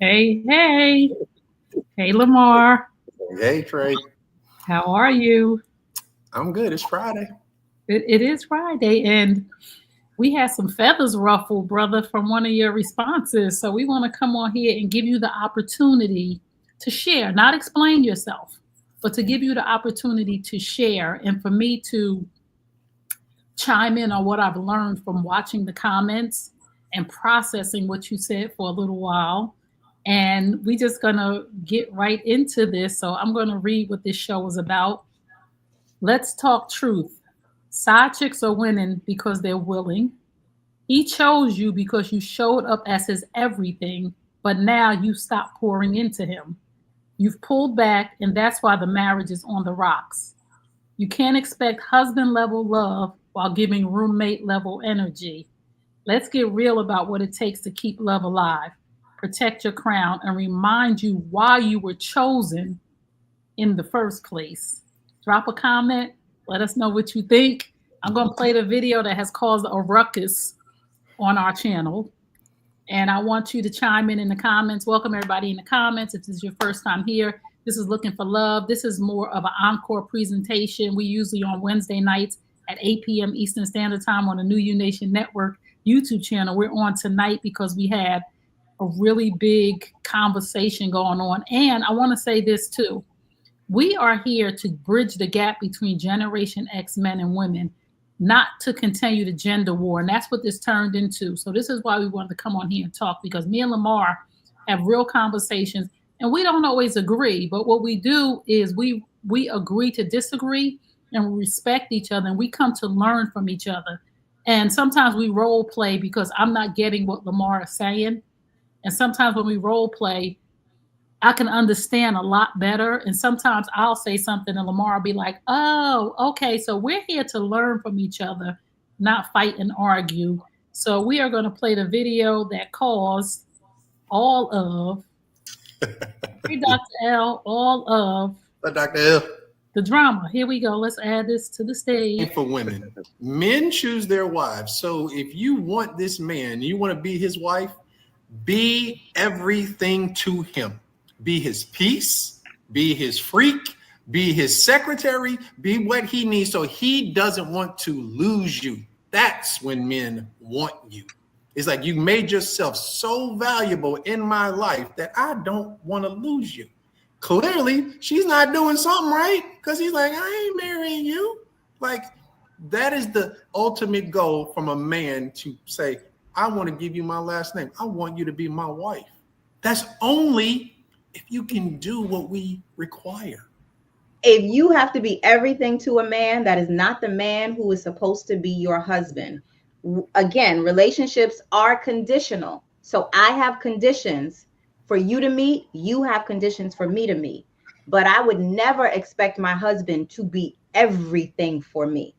Hey, hey. Hey, Lamar. Hey Trey, How are you? I'm good. It's Friday. It is Friday, and we had some feathers ruffled, brother, from one of your responses. So we want to come on here and give you the opportunity to share, not explain yourself, but to give you the opportunity to share and for me to chime in on what I've learned from watching the comments and processing what you said for a little while. And we just gonna get right into this. So I'm gonna read what this show is about. Let's talk truth. Side chicks are winning because they're willing. He chose you because you showed up as his everything, but now you stopped pouring into him. You've pulled back, and that's why the marriage is on the rocks. You can't expect husband level love while giving roommate level energy. Let's get real about what it takes to keep love alive, protect your crown, and remind you why you were chosen in the first place. Drop a comment. Let us know what you think. I'm going to play the video that has caused a ruckus on our channel. And I want you to chime in the comments. Welcome everybody in the comments. If this is your first time here, this is Looking for Love. This is more of an encore presentation. We usually on Wednesday nights at 8 p.m. Eastern Standard Time on the New You Nation Network YouTube channel. We're on tonight because we had a really big conversation going on. And I want to say this too. We are here to bridge the gap between Generation X men and women, not to continue the gender war. And that's what this turned into. So this is why we wanted to come on here and talk, because me and Lamar have real conversations and we don't always agree. But what we do is we agree to disagree and we respect each other and we come to learn from each other. And sometimes we role play because I'm not getting what Lamar is saying. And sometimes when we role play, I can understand a lot better. And sometimes I'll say something and Lamar will be like, oh, okay. So we're here to learn from each other, not fight and argue. So we are going to play the video that caused all of, hey, Dr. L, all of But Dr. L, the drama. Here we go. Let's add this to the stage. for women, men choose their wives. So if you want this man, you want to be his wife, be everything to him. Be his peace, be his freak, be his secretary, be what he needs so he doesn't want to lose you. That's when men want you. It's like you made yourself so valuable in my life that I don't want to lose you. Clearly, she's not doing something right because he's like, I ain't marrying you. Like, that is the ultimate goal from a man to say, I want to give you my last name. I want you to be my wife. That's only if you can do what we require. If you have to be everything to a man, that is not the man who is supposed to be your husband. Again, relationships are conditional. So I have conditions for you to meet. You have conditions for me to meet. But I would never expect my husband to be everything for me.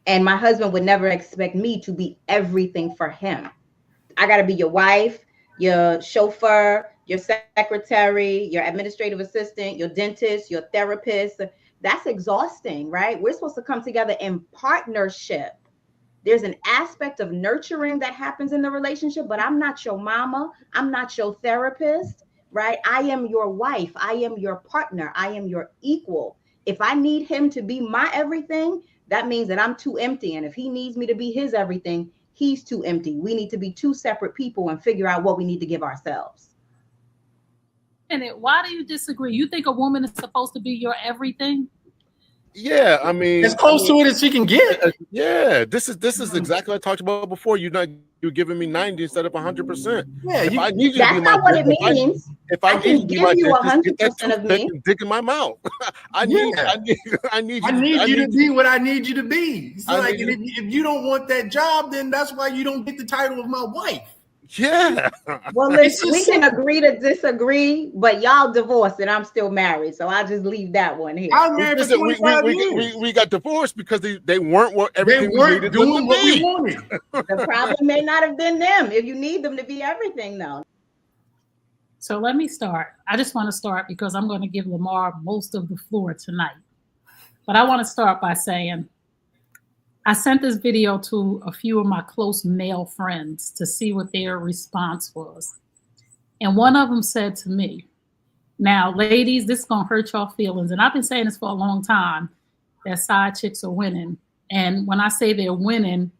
And my husband would never expect me to be everything for him. I got to be your wife, your chauffeur, your secretary, your administrative assistant, your dentist, your therapist. That's exhausting, right? We're supposed to come together in partnership. There's an aspect of nurturing that happens in the relationship, but I'm not your mama. I'm not your therapist, right? I am your wife. I am your partner. I am your equal. If I need him to be my everything, that means that I'm too empty. And if he needs me to be his everything, he's too empty. We need to be two separate people and figure out what we need to give ourselves. And why do you disagree? You think a woman is supposed to be your everything? Yeah, I mean, as close to it as she can get. Yeah, this is exactly what I talked about before. You're giving me 90 instead of 100%. Yeah, if I need you that's to be not my what it means. If I can need give you you my 100% of me. Dick in my mouth. I need you to be what I need you to be. It's like if you don't want that job, then that's why you don't get the title of my wife. Yeah. Well, listen, we can agree to disagree, but y'all divorced and I'm still married, so I'll just leave that one here. I was married for 25 years. We got divorced because they weren't everything we weren't needed doing what we wanted. The problem may not have been them. If you need them to be everything, though. So let me start. I just want to start because I'm going to give Lamar most of the floor tonight. But I want to start by saying I sent this video to a few of my close male friends to see what their response was. And one of them said to me, now, ladies, this is going to hurt y'all feelings. And I've been saying this for a long time, that side chicks are winning. And when I say they're winning,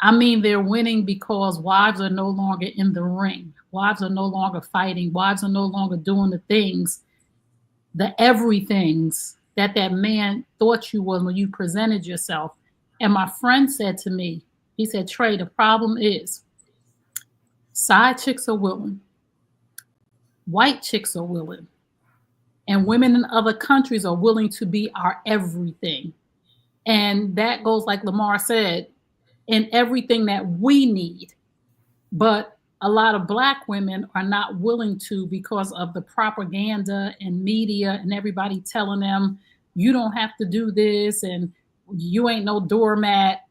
I mean they're winning because wives are no longer in the ring. Wives are no longer fighting. Wives are no longer doing the things, the everythings that man thought you was when you presented yourself. And my friend said to me, he said, Trey, the problem is side chicks are willing. White chicks are willing. And women in other countries are willing to be our everything. And that goes, like Lamar said, in everything that we need. But a lot of Black women are not willing to because of the propaganda and media and everybody telling them, you don't have to do this and you ain't no doormat.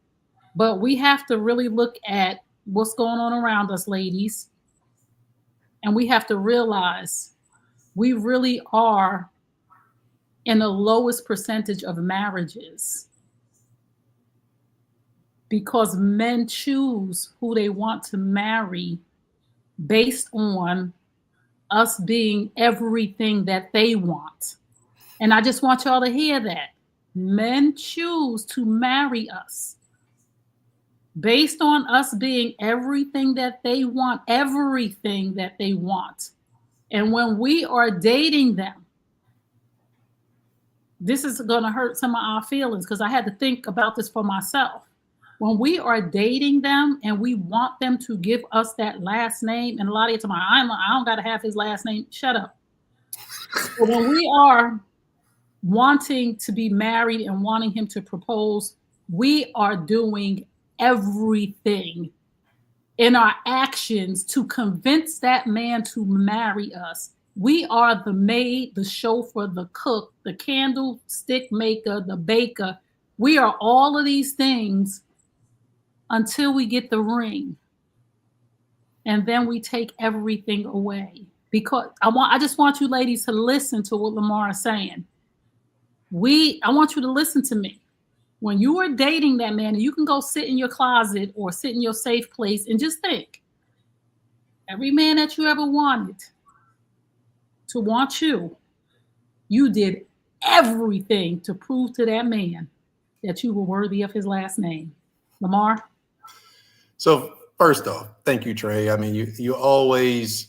But we have to really look at what's going on around us, ladies. And we have to realize we really are in the lowest percentage of marriages because men choose who they want to marry based on us being everything that they want. And I just want y'all to hear that. Men choose to marry us based on us being everything that they want, everything that they want. And when we are dating them, this is going to hurt some of our feelings because I had to think about this for myself. When we are dating them and we want them to give us that last name, and a lot of the time, I don't got to have his last name. Shut up. But when we are wanting to be married and wanting him to propose, we are doing everything in our actions to convince that man to marry us. We are the maid, the chauffeur, the cook, the candlestick maker, the baker. We are all of these things until we get the ring. And then we take everything away. Because I just want you ladies to listen to what Lamar is saying. I want you to listen to me. When you are dating that man, and you can go sit in your closet or sit in your safe place and just think, every man that you ever wanted to want you, you did everything to prove to that man that you were worthy of his last name. Lamar? So first off, thank you, Trey. I mean, you always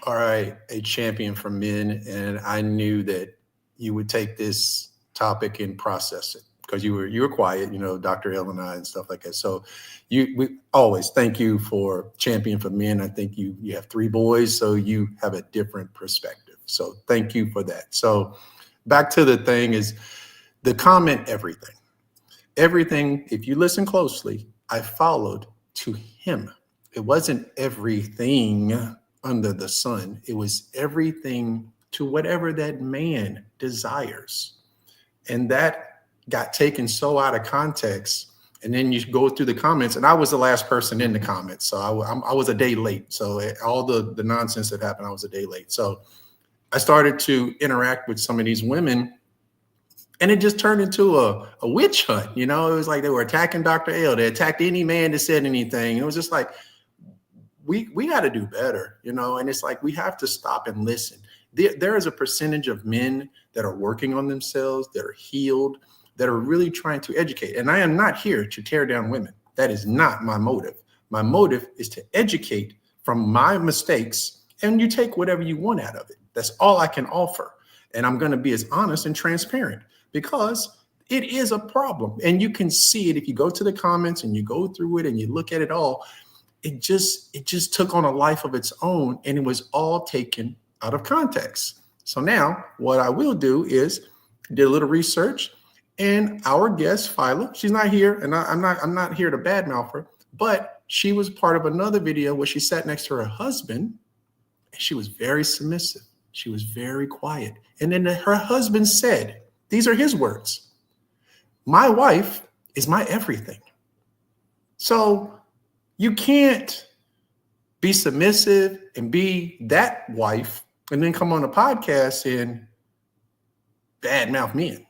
are a champion for men, and I knew that you would take this topic and process it because you were quiet, Dr. L and I and stuff like that. So we always thank you for champion for men. I think you have 3 boys, so you have a different perspective. So thank you for that. So back to the thing is the comment, everything, if you listen closely, I followed to him. It wasn't everything under the sun. It was everything to whatever that man desires. And that got taken so out of context. And then you go through the comments, and I was the last person in the comments. So I was a day late. So all the nonsense that happened, I was a day late. So I started to interact with some of these women, and it just turned into a witch hunt. It was like they were attacking Dr. L. They attacked any man that said anything. And it was just like, we got to do better, and it's like we have to stop and listen. There is a percentage of men that are working on themselves, that are healed, that are really trying to educate. And I am not here to tear down women. That is not my motive. My motive is to educate from my mistakes, and you take whatever you want out of it. That's all I can offer. And I'm going to be as honest and transparent because it is a problem. And you can see it if you go to the comments and you go through it and you look at it all. It just took on a life of its own, and it was all taken out of context. So now what I will do is did a little research, and our guest Phyla, she's not here, and I'm not here to badmouth her, but she was part of another video where she sat next to her husband, and she was very submissive. She was very quiet. And then her husband said, these are his words, "My wife is my everything." So you can't be submissive and be that wife and then come on a podcast and badmouth men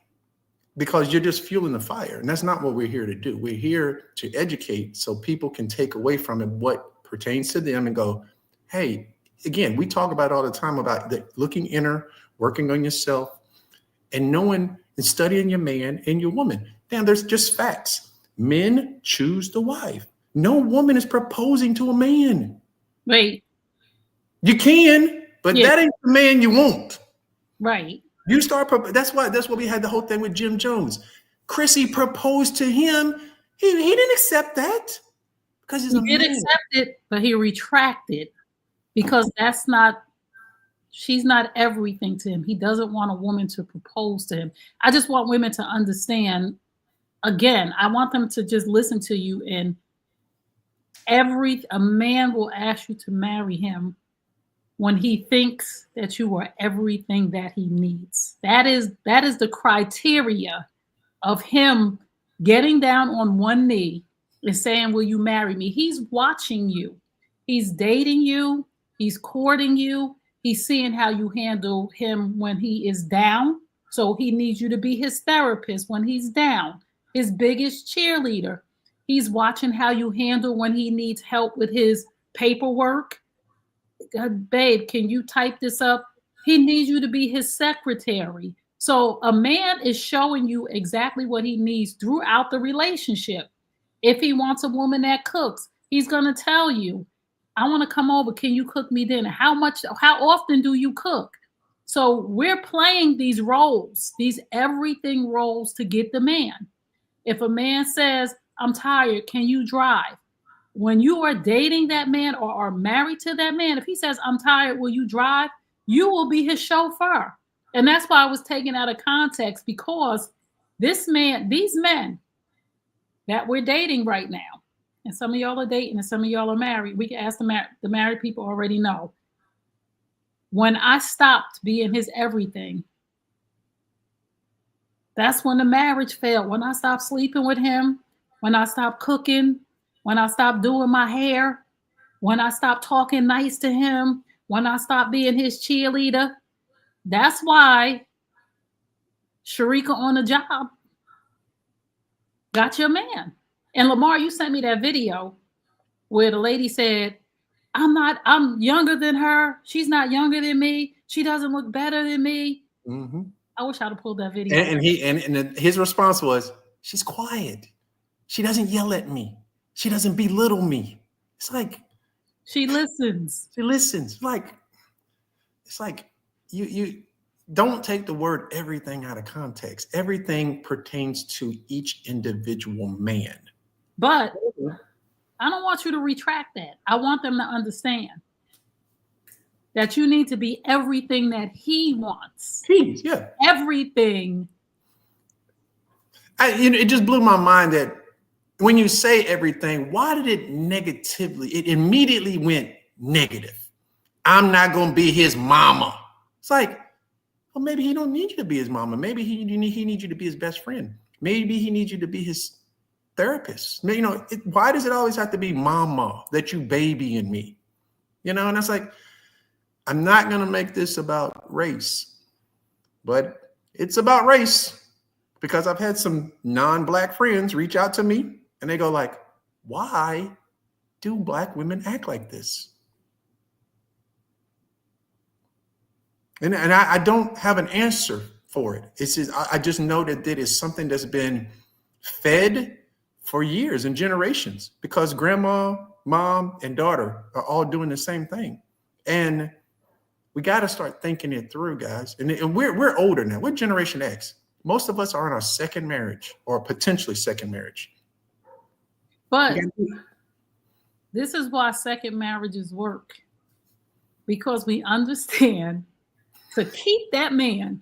because you're just fueling the fire. And that's not what we're here to do. We're here to educate so people can take away from it what pertains to them and go, hey, again, we talk about all the time about looking inner, working on yourself, and knowing and studying your man and your woman. Damn, there's just facts. Men choose the wife. No woman is proposing to a man. Wait. You can, but Yeah. that ain't the man you want. Right. You start. That's why we had the whole thing with Jim Jones. Chrissy proposed to him. He didn't accept that because he's a He did man. accept it, but he retracted because she's not everything to him. He doesn't want a woman to propose to him. I just want women to understand. Again, I want them to just listen to you, and a man will ask you to marry him when he thinks that you are everything that he needs. That is the criteria of him getting down on one knee and saying, will you marry me? He's watching you. He's dating you. He's courting you. He's seeing how you handle him when he is down. So he needs you to be his therapist when he's down, his biggest cheerleader. He's watching how you handle when he needs help with his paperwork. God, babe, can you type this up? He needs you to be his secretary. So a man is showing you exactly what he needs throughout the relationship. If he wants a woman that cooks, he's going to tell you, I want to come over. Can you cook me dinner? How often do you cook? So we're playing these roles, these everything roles to get the man. If a man says, I'm tired, can you drive? When you are dating that man or are married to that man, if he says, I'm tired, will you drive? You will be his chauffeur. And that's why I was taken out of context, because these men that we're dating right now, and some of y'all are dating and some of y'all are married, we can ask the married people already know. When I stopped being his everything, that's when the marriage failed. When I stopped sleeping with him, when I stopped cooking, when I stopped doing my hair, when I stopped talking nice to him, when I stopped being his cheerleader. That's why Sharika on the job got your man. And Lamar, you sent me that video where the lady said, I'm younger than her. She's not younger than me. She doesn't look better than me. Mm-hmm. I wish I'd have pulled that video. And his response was, she's quiet. She doesn't yell at me. She doesn't belittle me. It's like she listens. She listens. It's like you don't take the word everything out of context. Everything pertains to each individual man. But I don't want you to retract that. I want them to understand that you need to be everything that he wants. Yeah. Everything. It just blew my mind that when you say everything, why did it immediately went negative. I'm not going to be his mama. It's like, well, maybe he don't need you to be his mama. Maybe he needs you to be his best friend. Maybe he needs you to be his therapist. Why does it always have to be mama that you babying me? And it's like, I'm not going to make this about race, but it's about race because I've had some non-Black friends reach out to me and they go like, why do Black women act like this? And I don't have an answer for it. It's just, I just know that it is something that's been fed for years and generations because grandma, mom, and daughter are all doing the same thing. And we got to start thinking it through, guys. And we're older now. We're Generation X. Most of us are in our second marriage or potentially second marriage. But this is why second marriages work. Because we understand to keep that man,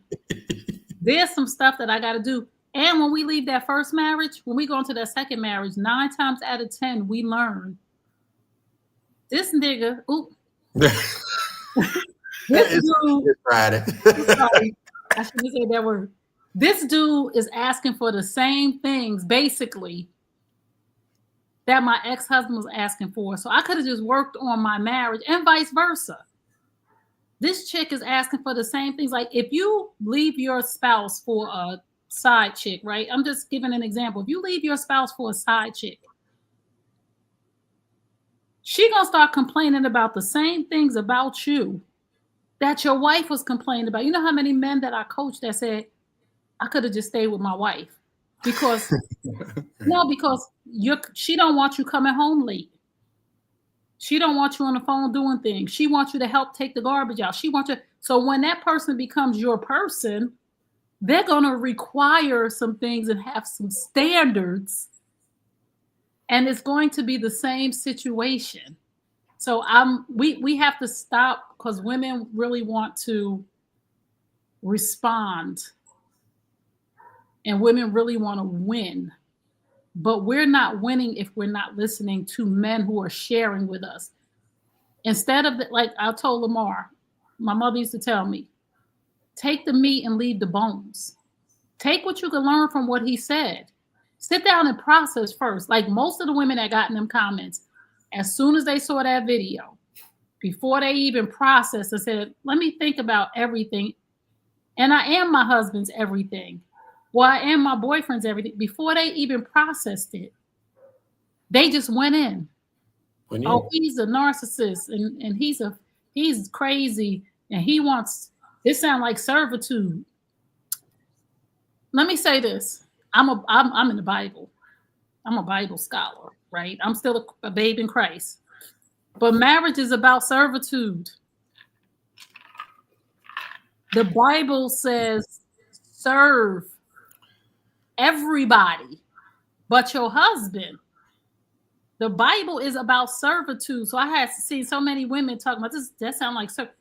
there's some stuff that I got to do. And when we leave that first marriage, when we go into that second marriage, 9 times out of 10, we learn this nigga, this dude, Friday. sorry, I shouldn't say that word. This dude is asking for the same things, basically, that my ex-husband was asking for. So I could have just worked on my marriage and vice versa. This chick is asking for the same things. Like if you leave your spouse for a side chick, right? I'm just giving an example. If you leave your spouse for a side chick, she gonna start complaining about the same things about you that your wife was complaining about. You know how many men that I coached that said, I could have just stayed with my wife because she don't want you coming home late. She don't want you on the phone doing things. She wants you to help take the garbage out. She wants you. So when that person becomes your person, they're going to require some things and have some standards. And it's going to be the same situation. So we have to stop because women really want to respond. And women really want to win. But we're not winning if we're not listening to men who are sharing with us. Instead of, like I told Lamar, my mother used to tell me, take the meat and leave the bones. Take what you can learn from what he said. Sit down and process first. Like most of the women that got in them comments, as soon as they saw that video, before they even processed, they said, let me think about everything. And I am my husband's everything. Well, I am my boyfriend's everything. Before they even processed it, they just went in. Oh, he's a narcissist and he's crazy and he wants, this sounds like servitude. Let me say this. I'm in the Bible. I'm a Bible scholar, right? I'm still a babe in Christ. But marriage is about servitude. The Bible says serve everybody but your husband. The Bible is about servitude. So I had seen so many women talking about this. That sounds like servitude.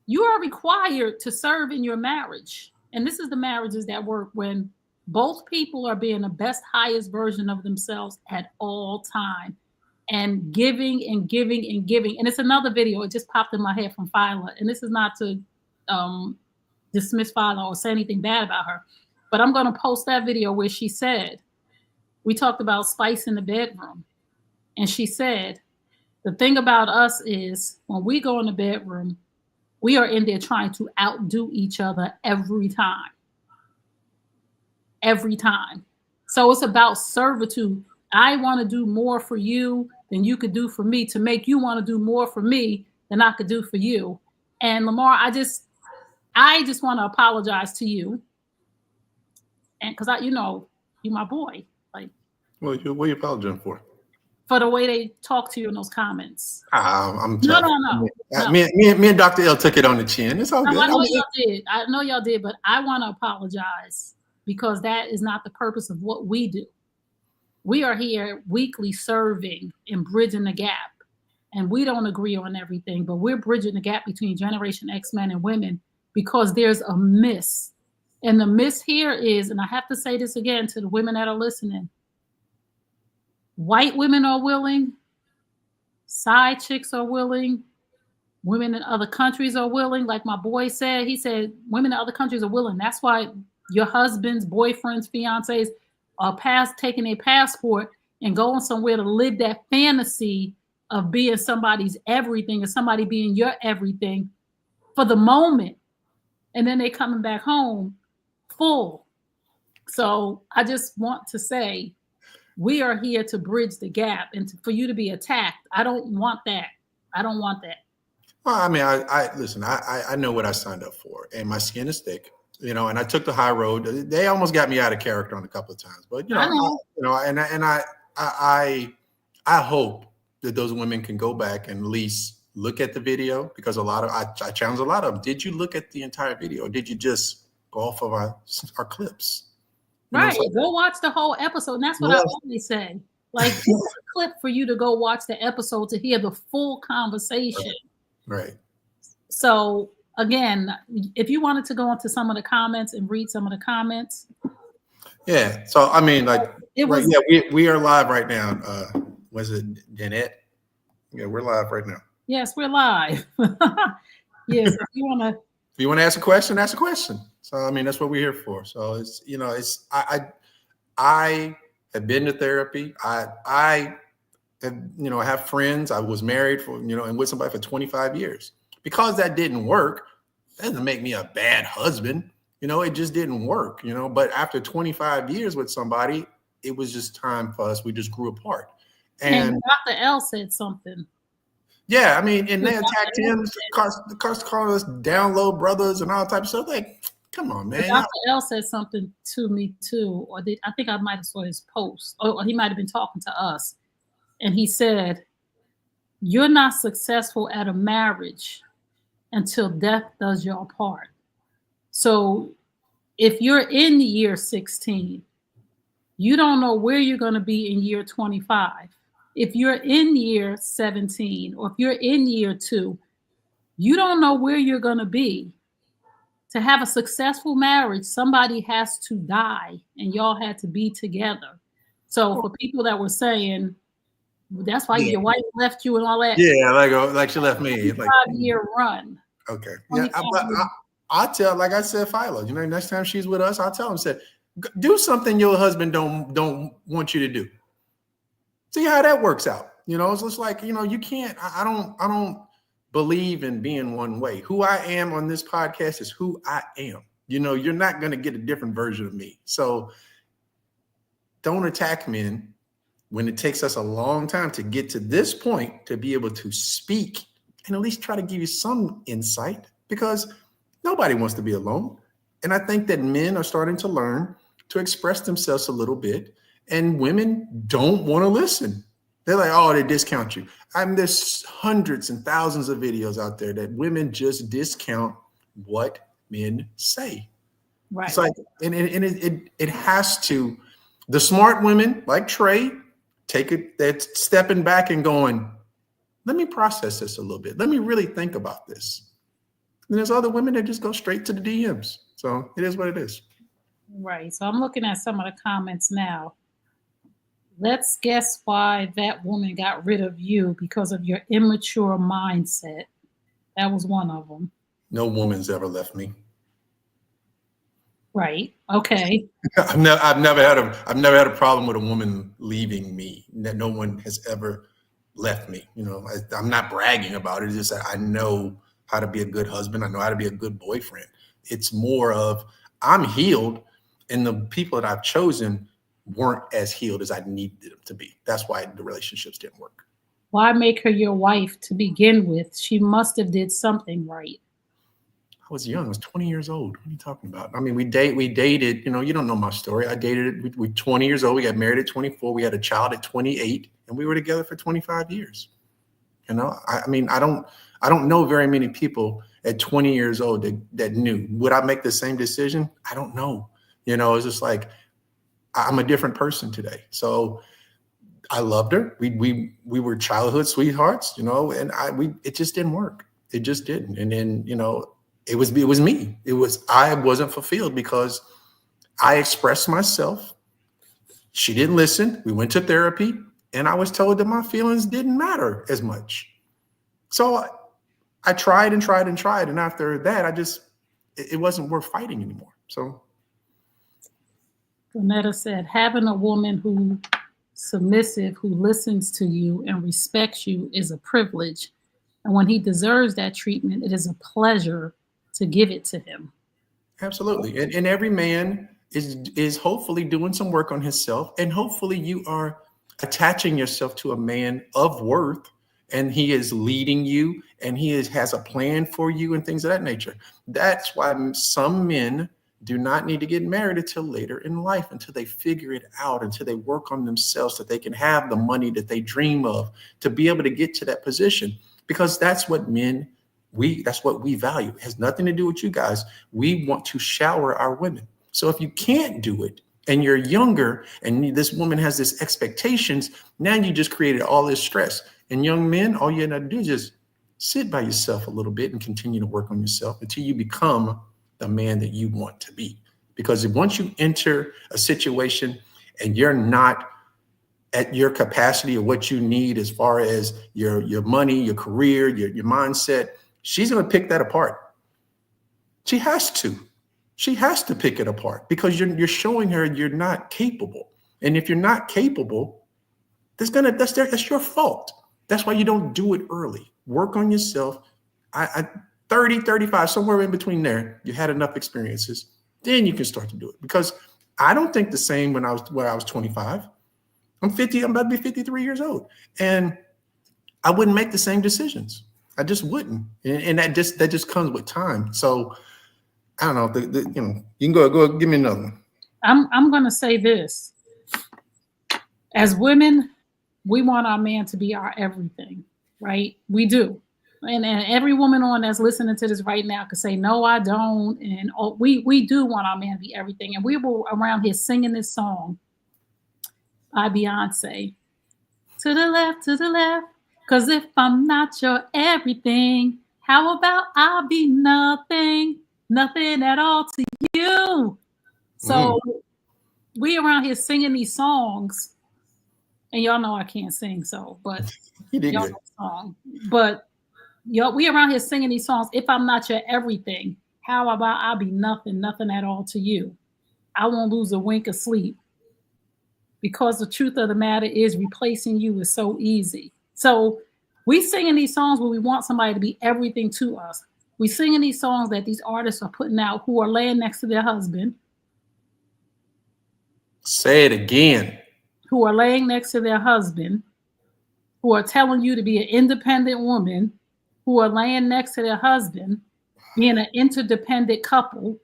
You are required to serve in your marriage. And this is the marriages that work when both people are being the best, highest version of themselves at all time and giving and giving and giving. And it's another video. It just popped in my head from Phyla. And this is not to dismiss Phyla or say anything bad about her. But I'm going to post that video where she said, we talked about spice in the bedroom. And she said, the thing about us is when we go in the bedroom, we are in there trying to outdo each other every time. Every time. So it's about servitude. I want to do more for you than you could do for me to make you want to do more for me than I could do for you. And Lamar, I just want to apologize to you. And because you're my boy. Like, well, what are you apologizing for? For the way they talk to you in those comments. I'm No. Me and Dr. L took it on the chin. It's all good. I know y'all did. I know y'all did, but I want to apologize because that is not the purpose of what we do. We are here weekly serving and bridging the gap. And we don't agree on everything, but we're bridging the gap between Generation X men and women because there's a miss. And the miss here is, and I have to say this again to the women that are listening, white women are willing, side chicks are willing, women in other countries are willing. Like my boy said, he said, women in other countries are willing. That's why your husbands, boyfriends, fiancés are taking a passport and going somewhere to live that fantasy of being somebody's everything and somebody being your everything for the moment. And then they coming back home full. So I just want to say, we are here to bridge the gap and for you to be attacked. I don't want that. I don't want that. Well, I mean, I listen, I know what I signed up for and my skin is thick, and I took the high road. They almost got me out of character on a couple of times, but I hope that those women can go back and at least look at the video because I challenge a lot of them. Did you look at the entire video or did you just go off of our clips? Right. Go watch the whole episode. And that's what I always say. Like, it's a clip for you to go watch the episode to hear the full conversation. Right. So, again, if you wanted to go into some of the comments and read some of the comments. Yeah. So, I mean, like, we are live right now. Was it Danette? Yeah, we're live right now. Yes, we're live. Yes. If you want to ask a question, ask a question. So, I mean, that's what we're here for. So I have been to therapy. I have friends. I was married and with somebody for 25 years. Because that didn't work, that doesn't make me a bad husband. It just didn't work, But after 25 years with somebody, it was just time for us. We just grew apart. And Dr. L said something. Yeah, I mean, and they attacked him. Calling us down low brothers and all types of stuff. Like, come on, man. Dr. L said something to me too, or I think I might have saw his post, or he might have been talking to us, and he said, "You're not successful at a marriage until death does you apart." So, if you're in year 16, you don't know where you're going to be in year 25. If you're in year 17, or if you're in year 2, you don't know where you're going to be. To have a successful marriage, somebody has to die, and y'all had to be together. So for people that were saying, that's why your wife left you and all that. Yeah, like she left me. Like 5-year run. Okay. Yeah, I'll tell, like I said, Philo, next time she's with us, I'll tell him, said, do something your husband don't want you to do. See how that works out. It's just like, you can't, I don't believe in being one way. Who I am on this podcast is who I am. You're not going to get a different version of me. So don't attack men when it takes us a long time to get to this point to be able to speak and at least try to give you some insight, because nobody wants to be alone. And I think that men are starting to learn to express themselves a little bit, and women don't want to listen. They're like, oh, they discount you. There's hundreds and thousands of videos out there that women just discount what men say. Right. It's like, and it has to, the smart women like Trey, that's stepping back and going, let me process this a little bit. Let me really think about this. And there's other women that just go straight to the DMs. So it is what it is. Right. So I'm looking at some of the comments now. Let's guess why that woman got rid of you, because of your immature mindset. That was one of them. No woman's ever left me. Right. Okay. I've never had a problem with a woman leaving me. No one has ever left me. I'm not bragging about it. It's just that I know how to be a good husband. I know how to be a good boyfriend. It's more of, I'm healed, and the people that I've chosen weren't as healed as I needed them to be. That's why the relationships didn't work. Why make her your wife to begin with? She must have did something right. I was young. I was 20 years old. What are you talking about? I mean, we dated, you don't know my story. I dated, we 20 years old. We got married at 24. We had a child at 28, and we were together for 25 years. I don't know very many people at 20 years old that knew. Would I make the same decision? I don't know. It's just like, I'm a different person today. So I loved her. We were childhood sweethearts, and it just didn't work. It just didn't. And then, it was me. I wasn't fulfilled because I expressed myself. She didn't listen. We went to therapy, and I was told that my feelings didn't matter as much. So I tried and tried and tried. And after that, it wasn't worth fighting anymore. So Donetta said, having a woman who submissive, who listens to you and respects you is a privilege. And when he deserves that treatment, it is a pleasure to give it to him. Absolutely. And every man is hopefully doing some work on himself. And hopefully you are attaching yourself to a man of worth, and he is leading you, and he has a plan for you and things of that nature. That's why some men do not need to get married until later in life, until they figure it out, until they work on themselves, so they can have the money that they dream of to be able to get to that position. Because that's what that's what we value. It has nothing to do with you guys. We want to shower our women. So if you can't do it and you're younger and this woman has this expectations, now you just created all this stress. And young men, all you have to do is just sit by yourself a little bit and continue to work on yourself until you become the man that you want to be. Because once you enter a situation and you're not at your capacity of what you need as far as your money, your career, your mindset, she's going to pick that apart. She has to. She has to pick it apart because you're showing her you're not capable. And if you're not capable, that's your fault. That's why you don't do it early. Work on yourself. 30, 35, somewhere in between there, you had enough experiences, then you can start to do it. Because I don't think the same when I was 25. I'm 50. I'm about to be 53 years old, and I wouldn't make the same decisions. I just wouldn't, and that just comes with time. So I don't know. You can go give me another one. I'm gonna say this. As women, we want our man to be our everything, right? We do. And every woman on that's listening to this right now could say, no, I don't. And we do want our man to be everything. And we were around here singing this song by Beyonce. To the left, because if I'm not your everything, how about I'll be nothing at all to you? So we around here singing these songs, and y'all know I can't sing, but You did y'all good. know the song. But we around here singing these songs. If I'm not your everything, how about I'll be nothing at all to you? I won't lose a wink of sleep, because the truth of the matter is replacing you is so easy. So we singing these songs where we want somebody to be everything to us. We singing these songs that these artists are putting out who are laying next to their husband. Say it again. Who are laying next to their husband, who are telling you to be an independent woman, who are laying next to their husband, being an interdependent couple,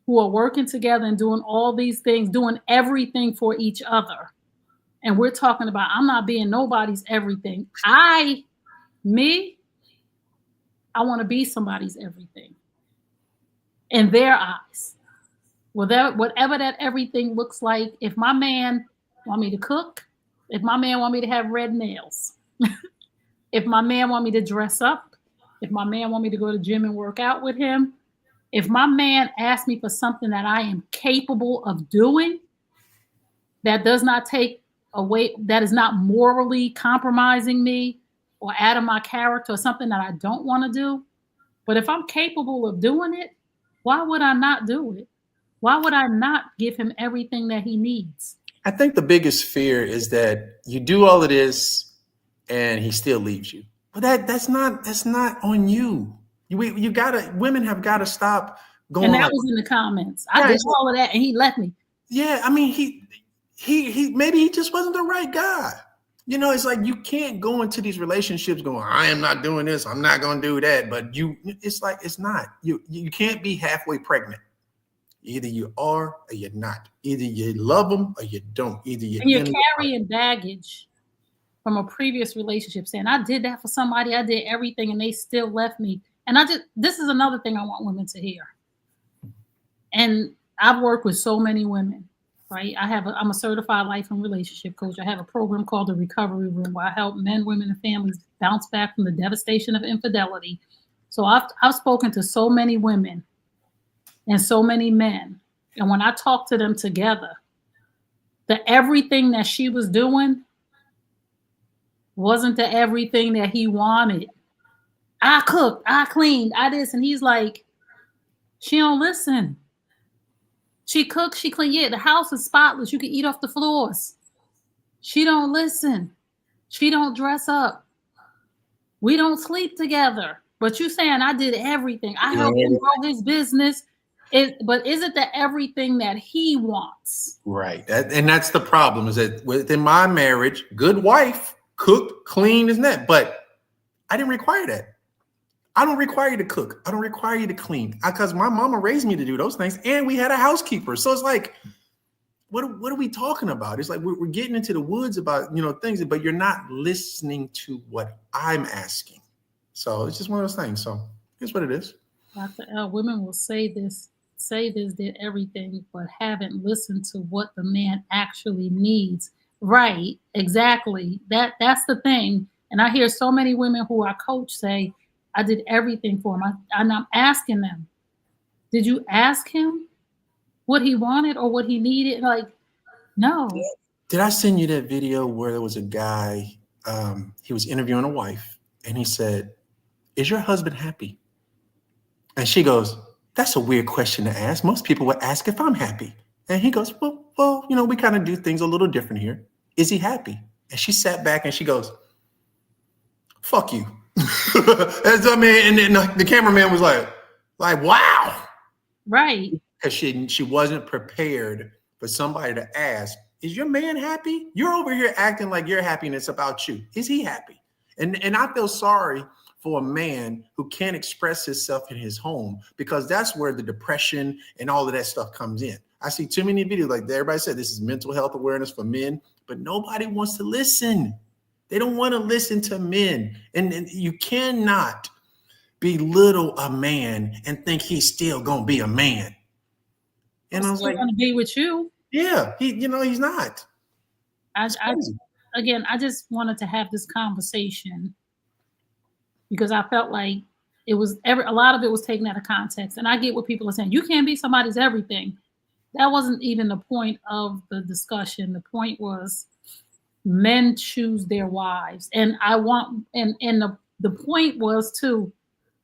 who are working together and doing all these things, doing everything for each other. And we're talking about, I'm not being nobody's everything. I want to be somebody's everything in their eyes. Whatever that everything looks like. If my man want me to cook, if my man want me to have red nails, if my man want me to dress up, if my man want me to go to the gym and work out with him, if my man asks me for something that I am capable of doing, that does not take away, that is not morally compromising me or out of my character or something that I don't want to do. But if I'm capable of doing it, why would I not do it? Why would I not give him everything that he needs? I think the biggest fear is that you do all of this and he still leaves you. But that's not on you. Women have gotta stop going. And that was in the comments. I did all of that and he left me. Yeah, I mean, he maybe he just wasn't the right guy. It's like you can't go into these relationships going, I am not doing this, I'm not gonna do that. But it's like it's not. You can't be halfway pregnant. Either you are or you're not. Either you love them or you don't. Either you're carrying baggage from a previous relationship, saying I did that for somebody, I did everything, and they still left me. And this is another thing I want women to hear. And I've worked with so many women, right? I'm a certified life and relationship coach. I have a program called the Recovery Room where I help men, women, and families bounce back from the devastation of infidelity. So I've spoken to so many women and so many men. And when I talk to them together, the everything that she was doing wasn't the everything that he wanted. I cooked, I cleaned, I this. And he's like, she don't listen. She cooks, she clean. Yeah, the house is spotless. You can eat off the floors. She don't listen. She don't dress up. We don't sleep together. But you saying I did everything. I helped him grow his business. But is it the everything that he wants? Right. And that's the problem, is that within my marriage, good wife, cook, clean, isn't that? But I didn't require that. I don't require you to cook. I don't require you to clean, because my mama raised me to do those things. And we had a housekeeper. So it's like, what are we talking about? It's like we're getting into the woods about, things, but you're not listening to what I'm asking. So it's just one of those things. So here's what it is. Dr. L, women will say this, did everything, but haven't listened to what the man actually needs. Right, exactly. That's the thing. And I hear so many women who I coach say, I did everything for him. And I'm asking them, did you ask him what he wanted or what he needed? Like, no. Did I send you that video where there was a guy, he was interviewing a wife, and he said, is your husband happy? And she goes, that's a weird question to ask. Most people would ask if I'm happy. And he goes, well, we kind of do things a little different here. Is he happy? And she sat back and she goes, fuck you. And the cameraman was like, wow. Right. Because she wasn't prepared for somebody to ask, Is your man happy? You're over here acting like you're happy and it's about you. Is he happy? And I feel sorry for a man who can't express himself in his home, because that's where the depression and all of that stuff comes in. I see too many videos like everybody said, this is mental health awareness for men, but nobody wants to listen. They don't want to listen to men. And you cannot belittle a man and think he's still going to be a man. And I was like, going to be with you. Yeah, he's not. I just wanted to have this conversation because I felt like a lot of it was taken out of context. And I get what people are saying. You can't be somebody's everything. That wasn't even the point of the discussion. The point was men choose their wives. And the point was too,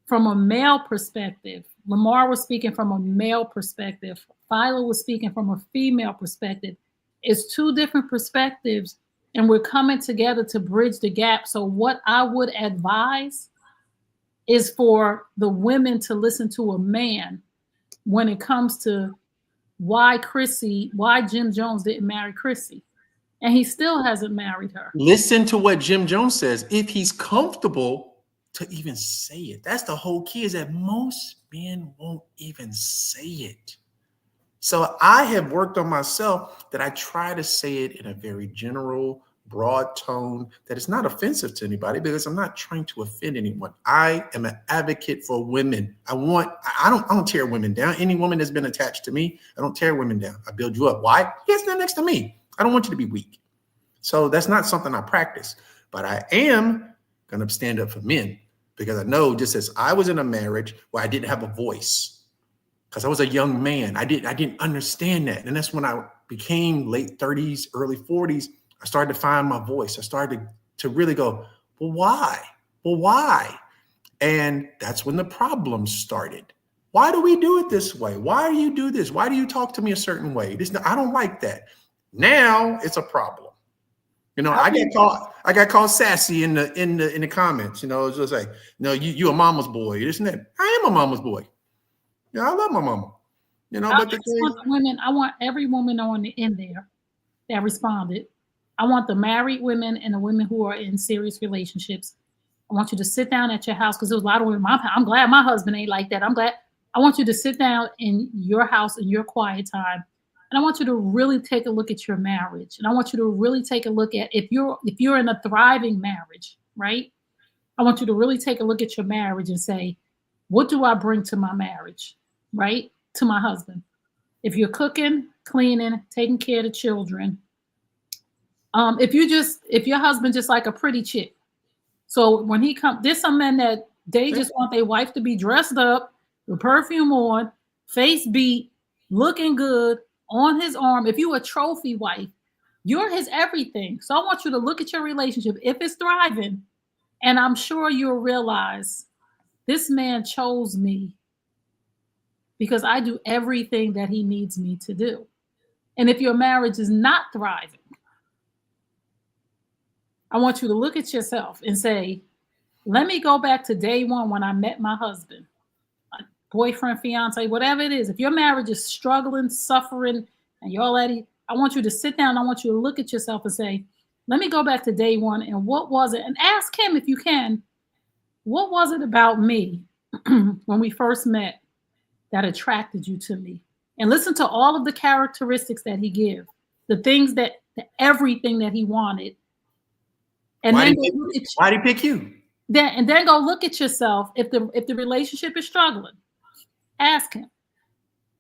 from a male perspective. Lamar was speaking from a male perspective. Philo was speaking from a female perspective. It's two different perspectives, and we're coming together to bridge the gap. So what I would advise is for the women to listen to a man when it comes to why Jim Jones didn't marry Chrissy. And he still hasn't married her. Listen to what Jim Jones says. If he's comfortable to even say it. That's the whole key, is that most men won't even say it. So I have worked on myself that I try to say it in a very general, broad tone that is not offensive to anybody, because I'm not trying to offend anyone. I am an advocate for women. I don't tear women down. Any woman that's been attached to me, I don't tear women down. I build you up. Why? You stand next to me. I don't want you to be weak. So that's not something I practice, but I am going to stand up for men, because I know, just as I was in a marriage where I didn't have a voice, because I was a young man, I didn't understand that. And that's when I became late 30s, early 40s. I started to find my voice. I started to really go, well, why? Well, why? And that's when the problems started. Why do we do it this way? Why do you do this? Why do you talk to me a certain way? I don't like that. Now it's a problem. I got called sassy in the comments. It's just like, no, you a mama's boy, isn't it? I am a mama's boy. I love my mama. I want every woman in there that responded. I want the married women and the women who are in serious relationships. I want you to sit down at your house, because there was a lot of women. I'm glad my husband ain't like that. I want you to sit down in your house in your quiet time. And I want you to really take a look at your marriage. And I want you to really take a look at, if you're in a thriving marriage, right? I want you to really take a look at your marriage and say, what do I bring to my marriage, right? To my husband. If you're cooking, cleaning, taking care of the children, if your husband just like a pretty chick. So when he comes, there's some men that they just want their wife to be dressed up, with perfume on, face beat, looking good, on his arm. If you a trophy wife, you're his everything. So I want you to look at your relationship. If it's thriving, and I'm sure you'll realize this man chose me because I do everything that he needs me to do. And if your marriage is not thriving, I want you to look at yourself and say, let me go back to day one when I met my husband, my boyfriend, fiance, whatever it is. If your marriage is struggling, suffering, and you're already, I want you to sit down. I want you to look at yourself and say, let me go back to day one. And what was it? And ask him, if you can, what was it about me when we first met that attracted you to me? And listen to all of the characteristics that he gave, the things everything that he wanted. And why did he pick you? Then go look at yourself. If the relationship is struggling, ask him,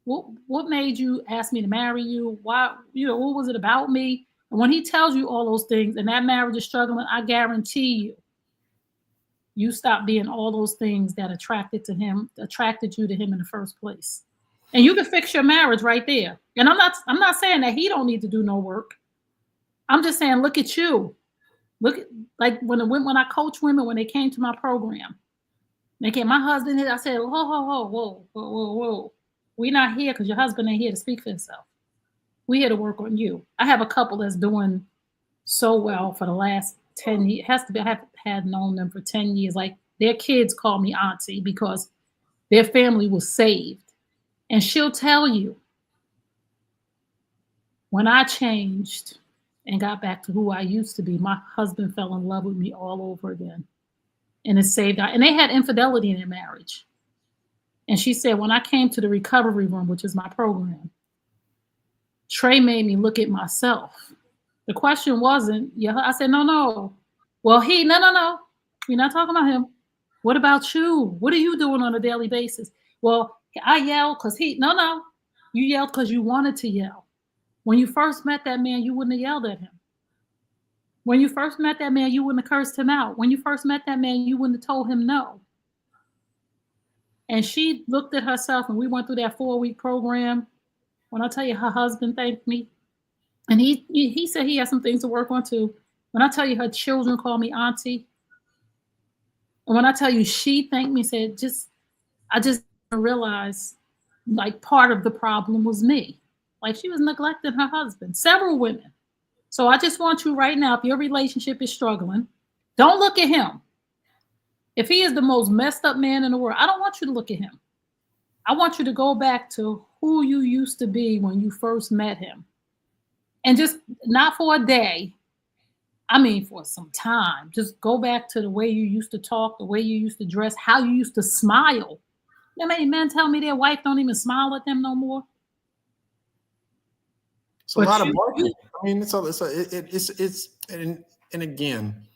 what made you ask me to marry you? Why, what was it about me? And when he tells you all those things and that marriage is struggling, I guarantee you stop being all those things that attracted you to him in the first place. And you can fix your marriage right there. And I'm not saying that he don't need to do no work. I'm just saying, look at you. Look at, like when I coach women, when they came to my program, they came, my husband, I said, whoa. We're not here because your husband ain't here to speak for himself. We're here to work on you. I have a couple that's doing so well for the last 10 years. I have had known them for 10 years. Like their kids call me auntie because their family was saved. And she'll tell you, When I changed and got back to who I used to be, my husband fell in love with me all over again. And it saved her. And they had infidelity in their marriage. And she said, when I came to the recovery room, which is my program, Trey made me look at myself. The question wasn't, yeah, I said, no. Well, no. We're not talking about him. What about you? What are you doing on a daily basis? Well, I yelled because no. You yelled because you wanted to yell. When you first met that man, you wouldn't have yelled at him. When you first met that man, you wouldn't have cursed him out. When you first met that man, you wouldn't have told him no. And she looked at herself, and we went through that 4-week program. When I tell you her husband thanked me, and he said he had some things to work on too. When I tell you her children call me auntie, and when I tell you she thanked me, said, I just realized like part of the problem was me. Like she was neglecting her husband, several women. So I just want you right now, if your relationship is struggling, don't look at him. If he is the most messed up man in the world, I don't want you to look at him. I want you to go back to who you used to be when you first met him. And just not for a day, I mean for some time. Just go back to the way you used to talk, the way you used to dress, how you used to smile. You know, many men tell me their wife don't even smile at them no more. It's a lot of marketing. I mean, and again,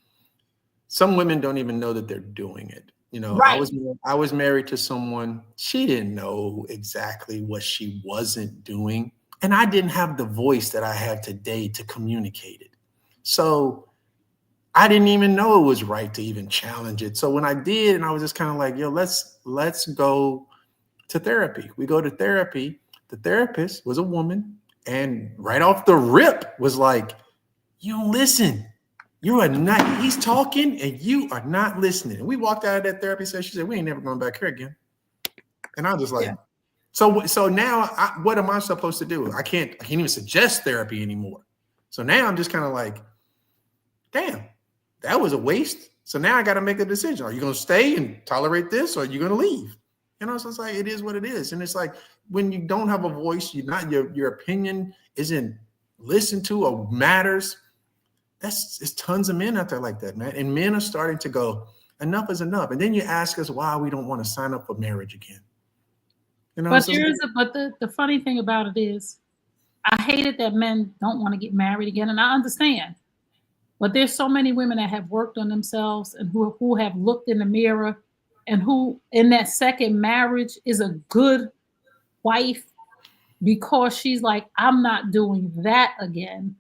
some women don't even know that they're doing it. You know, right. I was married to someone, she didn't know exactly what she wasn't doing. And I didn't have the voice that I have today to communicate it. So I didn't even know it was right to even challenge it. So when I did, and I was just kind of like, yo, let's go to therapy. We go to therapy. The therapist was a woman. And right off the rip was like, you don't listen. You are not, he's talking and you are not listening. And we walked out of that therapy session. She said, we ain't never going back here again. And I was just like, yeah. So now what am I supposed to do? I can't even suggest therapy anymore. So now I'm just kind of like, damn, that was a waste. So now I got to make a decision. Are you going to stay and tolerate this, or are you going to leave? You know, so it's like, it is what it is. And it's like, when you don't have a voice, your opinion isn't listened to or matters. It's tons of men out there like that, man. And men are starting to go, enough is enough. And then you ask us why we don't want to sign up for marriage again. You know, but the funny thing about it is, I hate it that men don't want to get married again, and I understand. But there's so many women that have worked on themselves and who have looked in the mirror, and who in that second marriage is a good wife because she's like, I'm not doing that again.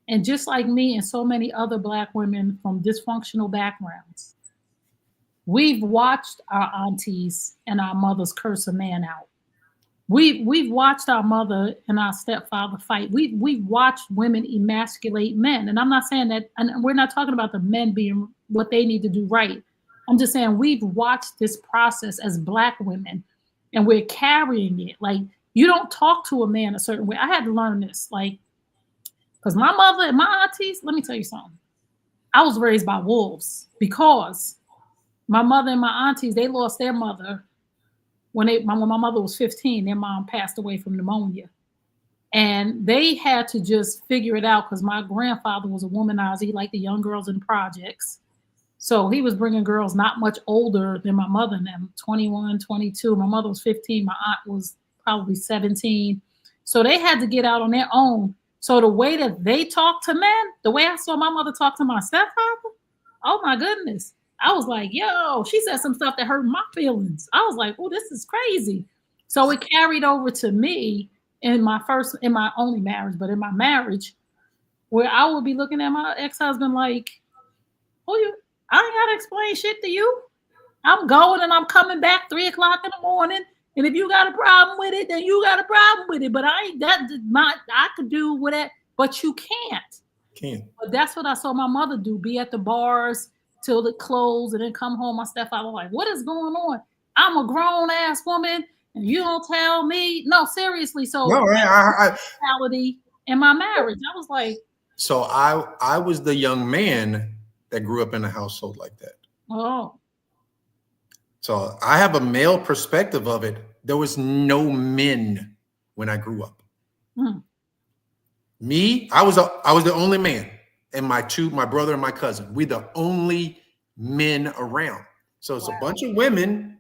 And just like me and so many other Black women from dysfunctional backgrounds, we've watched our aunties and our mothers curse a man out. We've watched our mother and our stepfather fight. We've watched women emasculate men. And I'm not saying that, and we're not talking about the men being what they need to do right. I'm just saying we've watched this process as Black women, and we're carrying it. Like, you don't talk to a man a certain way. I had to learn this, like, because my mother and my aunties, let me tell you something. I was raised by wolves because my mother and my aunties, they lost their mother when my mother was 15. Their mom passed away from pneumonia. And they had to just figure it out because my grandfather was a womanizer. He liked the young girls in projects. So he was bringing girls not much older than my mother and them, 21, 22. My mother was 15. My aunt was probably 17. So they had to get out on their own. So the way that they talk to men, the way I saw my mother talk to my stepfather, oh my goodness. I was like, yo, she said some stuff that hurt my feelings. I was like, oh, this is crazy. So it carried over to me in my only marriage, but in my marriage, where I would be looking at my ex-husband like, I ain't got to explain shit to you. I'm going and I'm coming back 3 o'clock in the morning. And if you got a problem with it, then you got a problem with it. But I could do with it, but you can't. But that's what I saw my mother do, be at the bars till it closed and then come home. My stepfather was like, what is going on? I'm a grown ass woman and you don't tell me. No, seriously. So no, reality in my marriage, I was like. So I was the young man that grew up in a household like that. Oh. So I have a male perspective of it. There was no men when I grew up. Me, I was the only man, and my brother and my cousin. We the only men around. So it's a bunch of women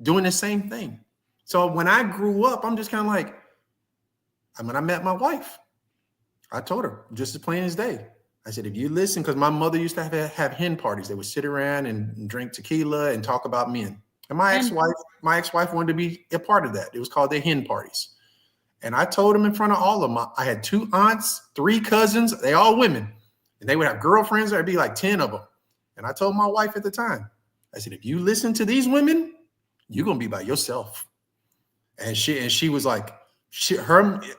doing the same thing. So when I grew up, I'm just kind of like, when I met my wife, I told her just as plain as day. I said, if you listen, because my mother used to have hen parties. They would sit around and drink tequila and talk about men. And my ex-wife wanted to be a part of that. It was called their hen parties. And I told them in front of all of them, I had 2 aunts, 3 cousins, they all women. And they would have girlfriends. There'd be like 10 of them. And I told my wife at the time, I said, if you listen to these women, you're going to be by yourself. And she was like,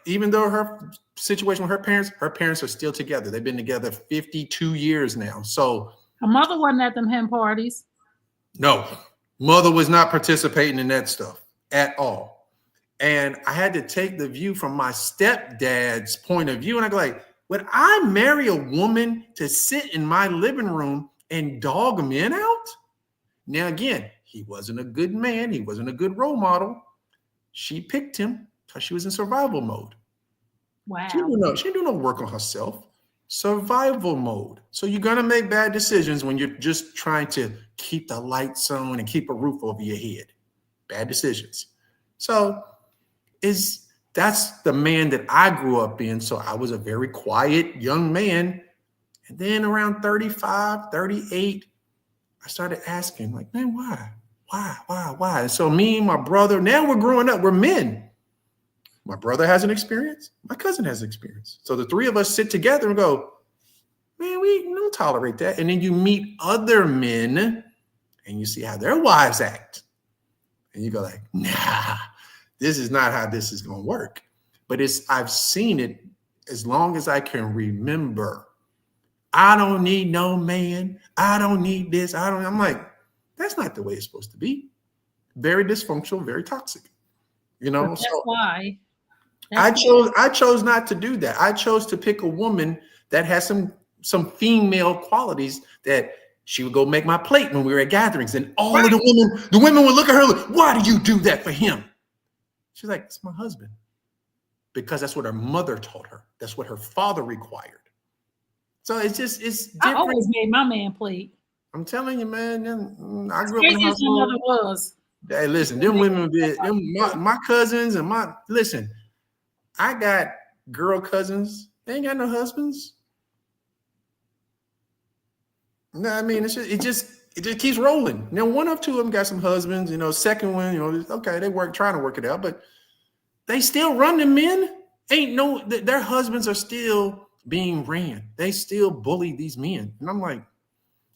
even though her situation with her parents are still together. They've been together 52 years now. So her mother wasn't at them hen parties. No, mother was not participating in that stuff at all. And I had to take the view from my stepdad's point of view. And I go like, would I marry a woman to sit in my living room and dog men out? Now, again, he wasn't a good man. He wasn't a good role model. She picked him because she was in survival mode. Wow. She didn't do no work on herself. Survival mode. So you're going to make bad decisions when you're just trying to keep the lights on and keep a roof over your head. Bad decisions. So that's the man that I grew up in. So I was a very quiet young man. And then around 35, 38, I started asking, like, man, why? And so me and my brother, now we're growing up. We're men. My brother has an experience. My cousin has experience. So the 3 of us sit together and go, man, we don't tolerate that. And then you meet other men and you see how their wives act. And you go like, nah, this is not how this is going to work. But I've seen it as long as I can remember. I don't need no man. I don't need this. I'm like, that's not the way it's supposed to be. Very dysfunctional, very toxic. You know, that's why. I chose not to do that. I chose to pick a woman that has some female qualities that she would go make my plate when we were at gatherings. And all of the women would look at her like, why do you do that for him? She's like, it's my husband. Because that's what her mother taught her. That's what her father required. So it's different. I always made my man plate. I'm telling you, man. I grew up in a household. Your mother was. Hey, listen, them women, my cousins and listen, I got girl cousins. They ain't got no husbands. No, I mean, it just keeps rolling. Now, 1 or 2 of them got some husbands, you know, second one, you know, okay, they trying to work it out, but they still run the men. Their husbands are still being ran. They still bully these men. And I'm like,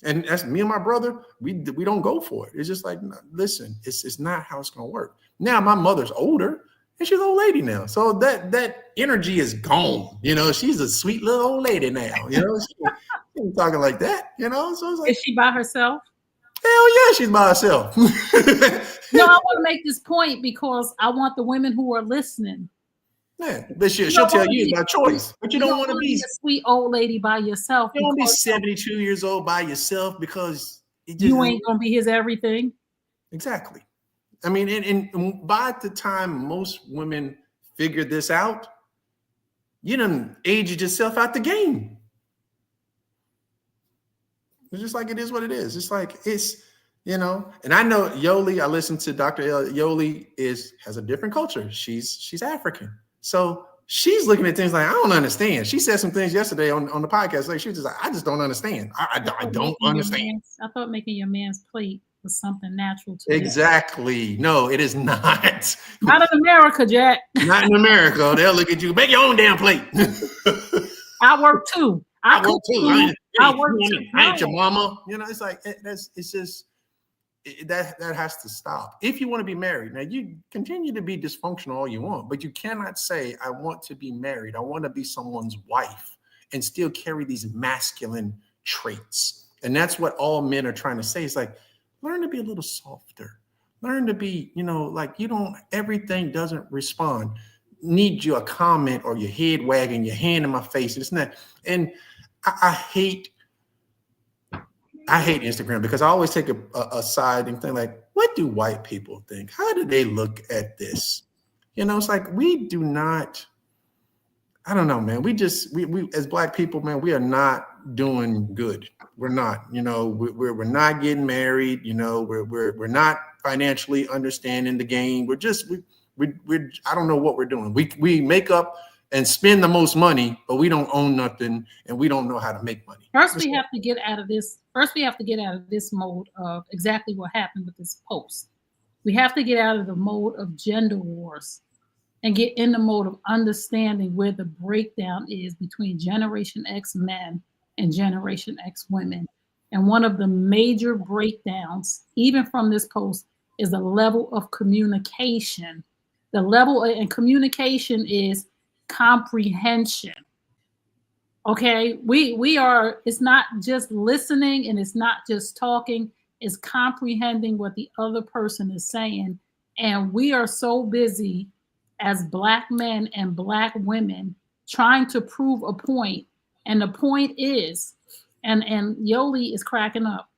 and that's me and my brother, we don't go for it. It's just like, listen, it's not how it's going to work. Now, my mother's older and she's an old lady now. So that energy is gone. You know, she's a sweet little old lady now, you know, she ain't talking like that, you know? So it's like, is she by herself? Hell yeah, she's by herself. No, I want to make this point because I want the women who are listening. Yeah, but she'll tell you it's by choice. But you don't want to be a sweet old lady by yourself. You don't be 72 years old by yourself because you ain't gonna be his everything. Exactly. I mean, and by the time most women figure this out, you done aged yourself out the game. It's just like it is what it is. It's like you know, and I know Yoli, I listened to Dr. Yoli has a different culture. She's African. So she's looking at things like, I don't understand. She said some things yesterday on the podcast. Like she was just like, I just don't understand. I don't understand. I thought making your man's plate was something natural to Exactly. No, it is not. Not in America, Jack. Not in America. They'll look at you, make your own damn plate. I work too. I work too. I ain't your mama. You know, it's like that has to stop. If you want to be married, now you continue to be dysfunctional all you want, but you cannot say, I want to be married. I want to be someone's wife and still carry these masculine traits. And that's what all men are trying to say. It's like, learn to be a little softer. Learn to be, you know, like everything doesn't respond. Need you a comment or your head wagging, your hand in my face. It's not. And I hate Instagram because I always take a side and think like, what do white people think? How do they look at this? You know, it's like we do not. I don't know, man. We as Black people, man, we are not doing good. We're not, we're not getting married. We're not financially understanding the game. We're just, we're I don't know what we're doing. We make up and spend the most money, but we don't own nothing and we don't know how to make money. First, we have to get out of this. First, we have to get out of this mode of exactly what happened with this post. We have to get out of the mode of gender wars and get in the mode of understanding where the breakdown is between Generation X men and Generation X women. And one of the major breakdowns, even from this post, is the level of communication. The level and communication is comprehension. Okay, we are, it's not just listening and it's not just talking, it's comprehending what the other person is saying. And we are so busy as Black men and Black women trying to prove a point. And the point is, and Yoli is cracking up,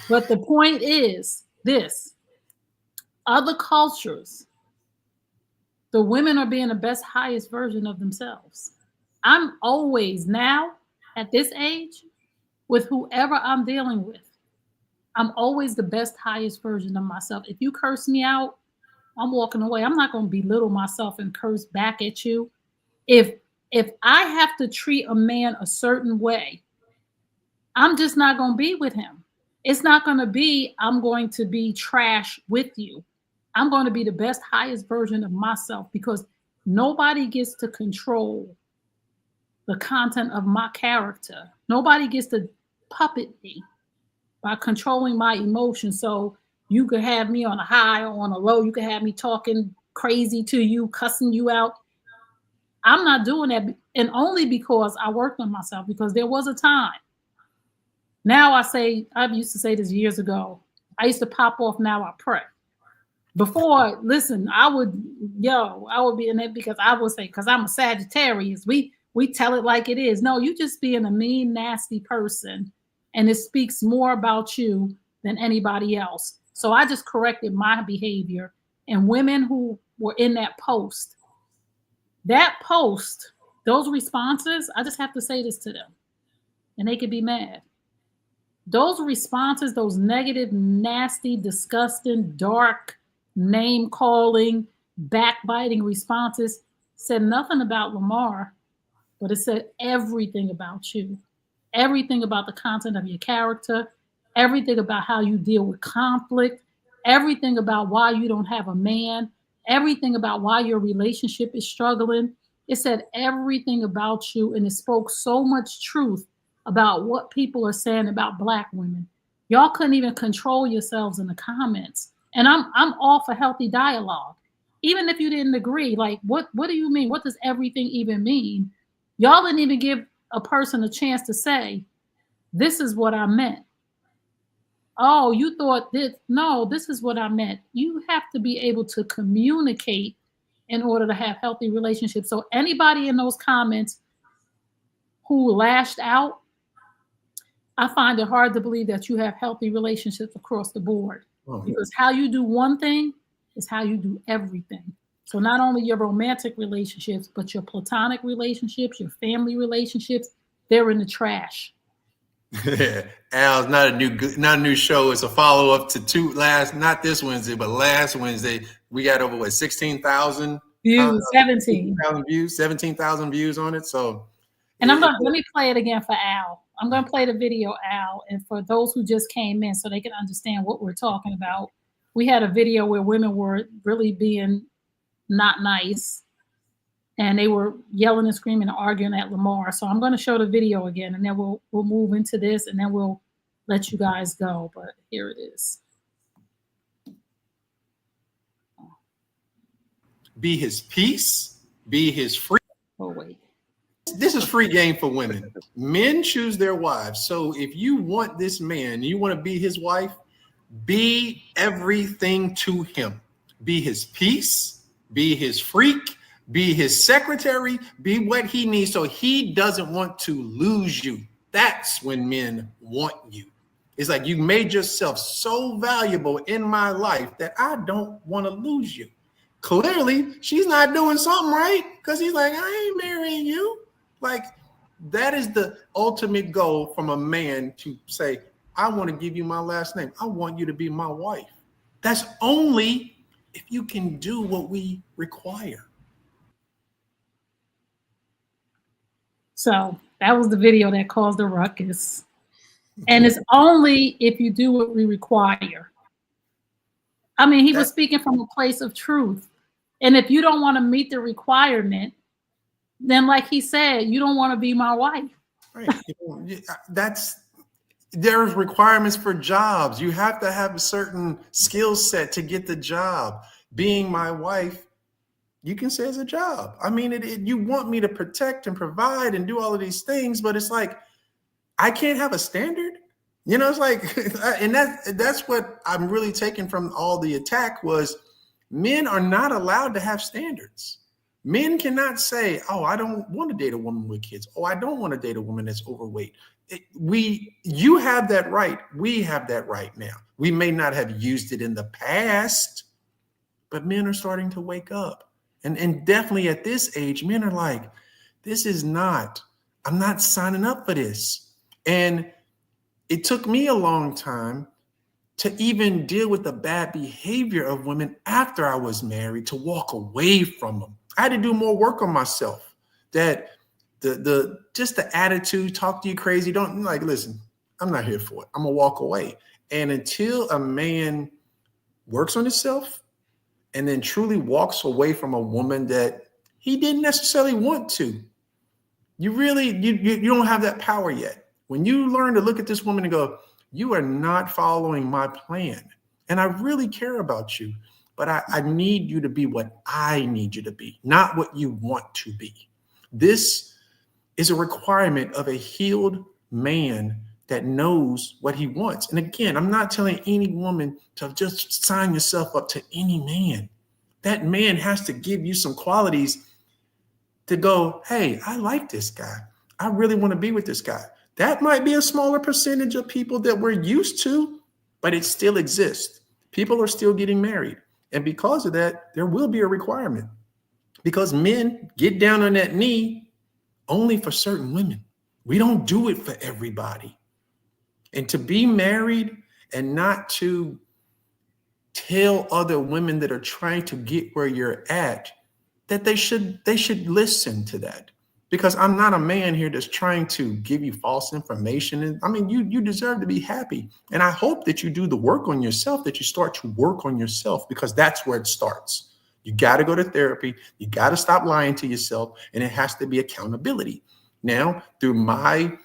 but the point is this: other cultures, the women are being the best, highest version of themselves. I'm always now at this age with whoever I'm dealing with, I'm always the best, highest version of myself. If you curse me out, I'm walking away. I'm not going to belittle myself and curse back at you. If I have to treat a man a certain way, I'm just not going to be with him. It's not going to be, I'm going to be trash with you. I'm going to be the best, highest version of myself, because nobody gets to control the content of my character. Nobody gets to puppet me by controlling my emotions. So you could have me on a high or on a low. You could have me talking crazy to you, cussing you out. I'm not doing that. And only because I worked on myself, because there was a time. Now I used to say this years ago. I used to pop off, now I pray. Before, listen, I would be in it because I would say, because I'm a Sagittarius, we tell it like it is. No, you just being a mean, nasty person. And it speaks more about you than anybody else. So I just corrected my behavior. And women who were in that post, those responses, I just have to say this to them, and they could be mad. Those responses, those negative, nasty, disgusting, dark, name-calling, backbiting responses said nothing about Lamar, but it said everything about you. Everything about the content of your character, everything about how you deal with conflict, everything about why you don't have a man, everything about why your relationship is struggling. It said everything about you, and it spoke so much truth about what people are saying about Black women. Y'all couldn't even control yourselves in the comments. And I'm all for healthy dialogue. Even if you didn't agree, like, what do you mean? What does everything even mean? Y'all didn't even give a person a chance to say, this is what I meant. Oh, you thought this? No, this is what I meant. You have to be able to communicate in order to have healthy relationships. So anybody in those comments who lashed out, I find it hard to believe that you have healthy relationships across the board. Oh, because how you do one thing is how you do everything. So not only your romantic relationships, but your platonic relationships, your family relationships, they're in the trash. Al's not a new show. It's a follow-up to not this Wednesday, but last Wednesday. We got over 16,000 views, 17,000 views on it. So, and let me play it again for Al. I'm going to play the video, Al, and for those who just came in so they can understand what we're talking about. We had a video where women were really being not nice, and they were yelling and screaming and arguing at Lamar. So I'm going to show the video again, and then we'll move into this, and then we'll let you guys go. But here it is. Be his peace, be his free. Oh, wait. This is free game for women. Men choose their wives. So if you want this man, you want to be his wife, be everything to him. Be his peace, be his freak, be his secretary, be what he needs so he doesn't want to lose you. That's when men want you. It's like, you made yourself so valuable in my life that I don't want to lose you. clearly she's not doing something right because he's like, I ain't marrying you. Like, that is the ultimate goal from a man to say, I want to give you my last name. I want you to be my wife. That's only if you can do what we require. So that was the video that caused the ruckus. And it's only if you do what we require. I mean, he was speaking from a place of truth. And if you don't want to meet the requirement, then like he said, you don't want to be my wife. Right. There's requirements for jobs. You have to have a certain skill set to get the job. Being my wife, you can say it's a job. I mean, you want me to protect and provide and do all of these things, but it's like, I can't have a standard. You know, it's like, and that's what I'm really taking from all the attack was men are not allowed to have standards. Men cannot say, oh, I don't want to date a woman with kids. Oh, I don't want to date a woman that's overweight. You have that right. We have that right now. We may not have used it in the past, but men are starting to wake up. And definitely at this age, men are like, I'm not signing up for this. And it took me a long time to even deal with the bad behavior of women after I was married, to walk away from them. I had to do more work on myself. That just the attitude, talk to you crazy, don't like, listen, I'm not here for it. I'm gonna walk away. And until a man works on himself and then truly walks away from a woman that he didn't necessarily want to, you don't have that power yet. When you learn to look at this woman and go, you are not following my plan, and I really care about you, but I need you to be what I need you to be, not what you want to be. This is a requirement of a healed man that knows what he wants. And again, I'm not telling any woman to just sign yourself up to any man. That man has to give you some qualities to go, hey, I like this guy. I really want to be with this guy. That might be a smaller percentage of people that we're used to, but it still exists. People are still getting married. And because of that, there will be a requirement, because men get down on that knee only for certain women. We don't do it for everybody. And to be married and not to tell other women that are trying to get where you're at that they should listen to that. Because I'm not a man here that's trying to give you false information. And I mean, you deserve to be happy. And I hope that you do the work on yourself, that you start to work on yourself, because that's where it starts. You got to go to therapy. You got to stop lying to yourself. And it has to be accountability. Now, through my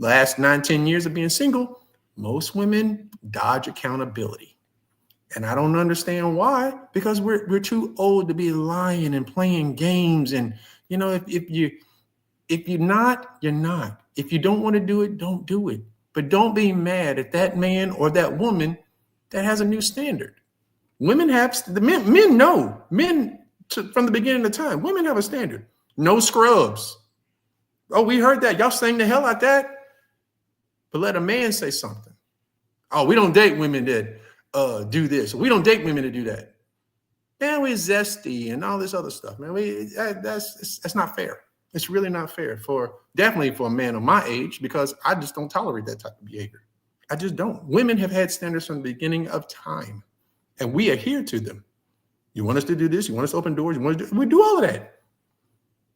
last 9-10 years of being single, most women dodge accountability. And I don't understand why, because we're too old to be lying and playing games. And, you know, if you're not, you're not. If you don't want to do it, don't do it. But don't be mad at that man or that woman that has a new standard. Women have, men know, from the beginning of time, women have a standard. No scrubs. Oh, we heard that. Y'all sang the hell out that. But let a man say something. Oh, we don't date women that do this. We don't date women that do that. Man, we're zesty and all this other stuff, man. That's not fair. It's really not fair definitely for a man of my age, because I just don't tolerate that type of behavior. I just don't. Women have had standards from the beginning of time, and we adhere to them. You want us to do this? You want us to open doors? We do all of that.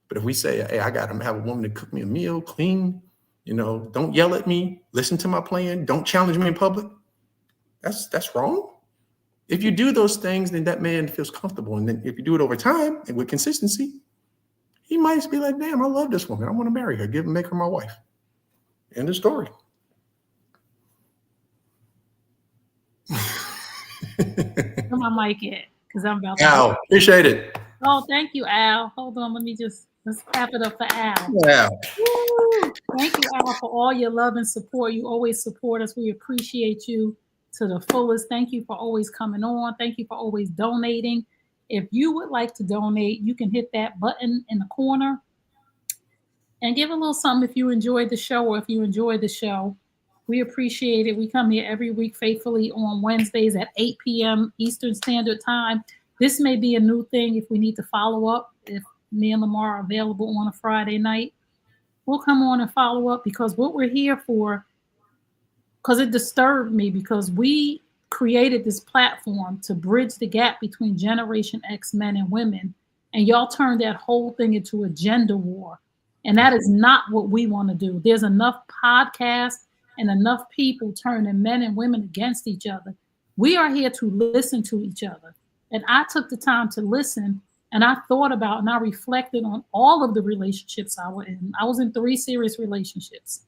But if we say, hey, I got to have a woman to cook me a meal, clean, you know, don't yell at me, listen to my plan, don't challenge me in public, that's wrong. If you do those things, then that man feels comfortable. And then if you do it over time and with consistency, he might be like, damn, I love this woman. I want to marry her, make her my wife. End of story. Come on, mic it, because I'm about to. Al, appreciate it. Oh, thank you, Al. Hold on, let's clap it up for Al. Yeah. Woo! Thank you, Al, for all your love and support. You always support us. We appreciate you to the fullest. Thank you for always coming on. Thank you for always donating. If you would like to donate, you can hit that button in the corner and give a little something if you enjoyed the show, or if you enjoy the show. We appreciate it. We come here every week faithfully on Wednesdays at 8 p.m. Eastern Standard Time. This may be a new thing if we need to follow up. If me and Lamar are available on a Friday night, we'll come on and follow up, because what we're here for, because it disturbed me, because we created this platform to bridge the gap between Generation X men and women, and y'all turned that whole thing into a gender war. And that is not what we want to do. There's enough podcasts and enough people turning men and women against each other. We are here to listen to each other. And I took the time to listen, and I thought about and I reflected on all of the relationships I was in. I was in 3 serious relationships.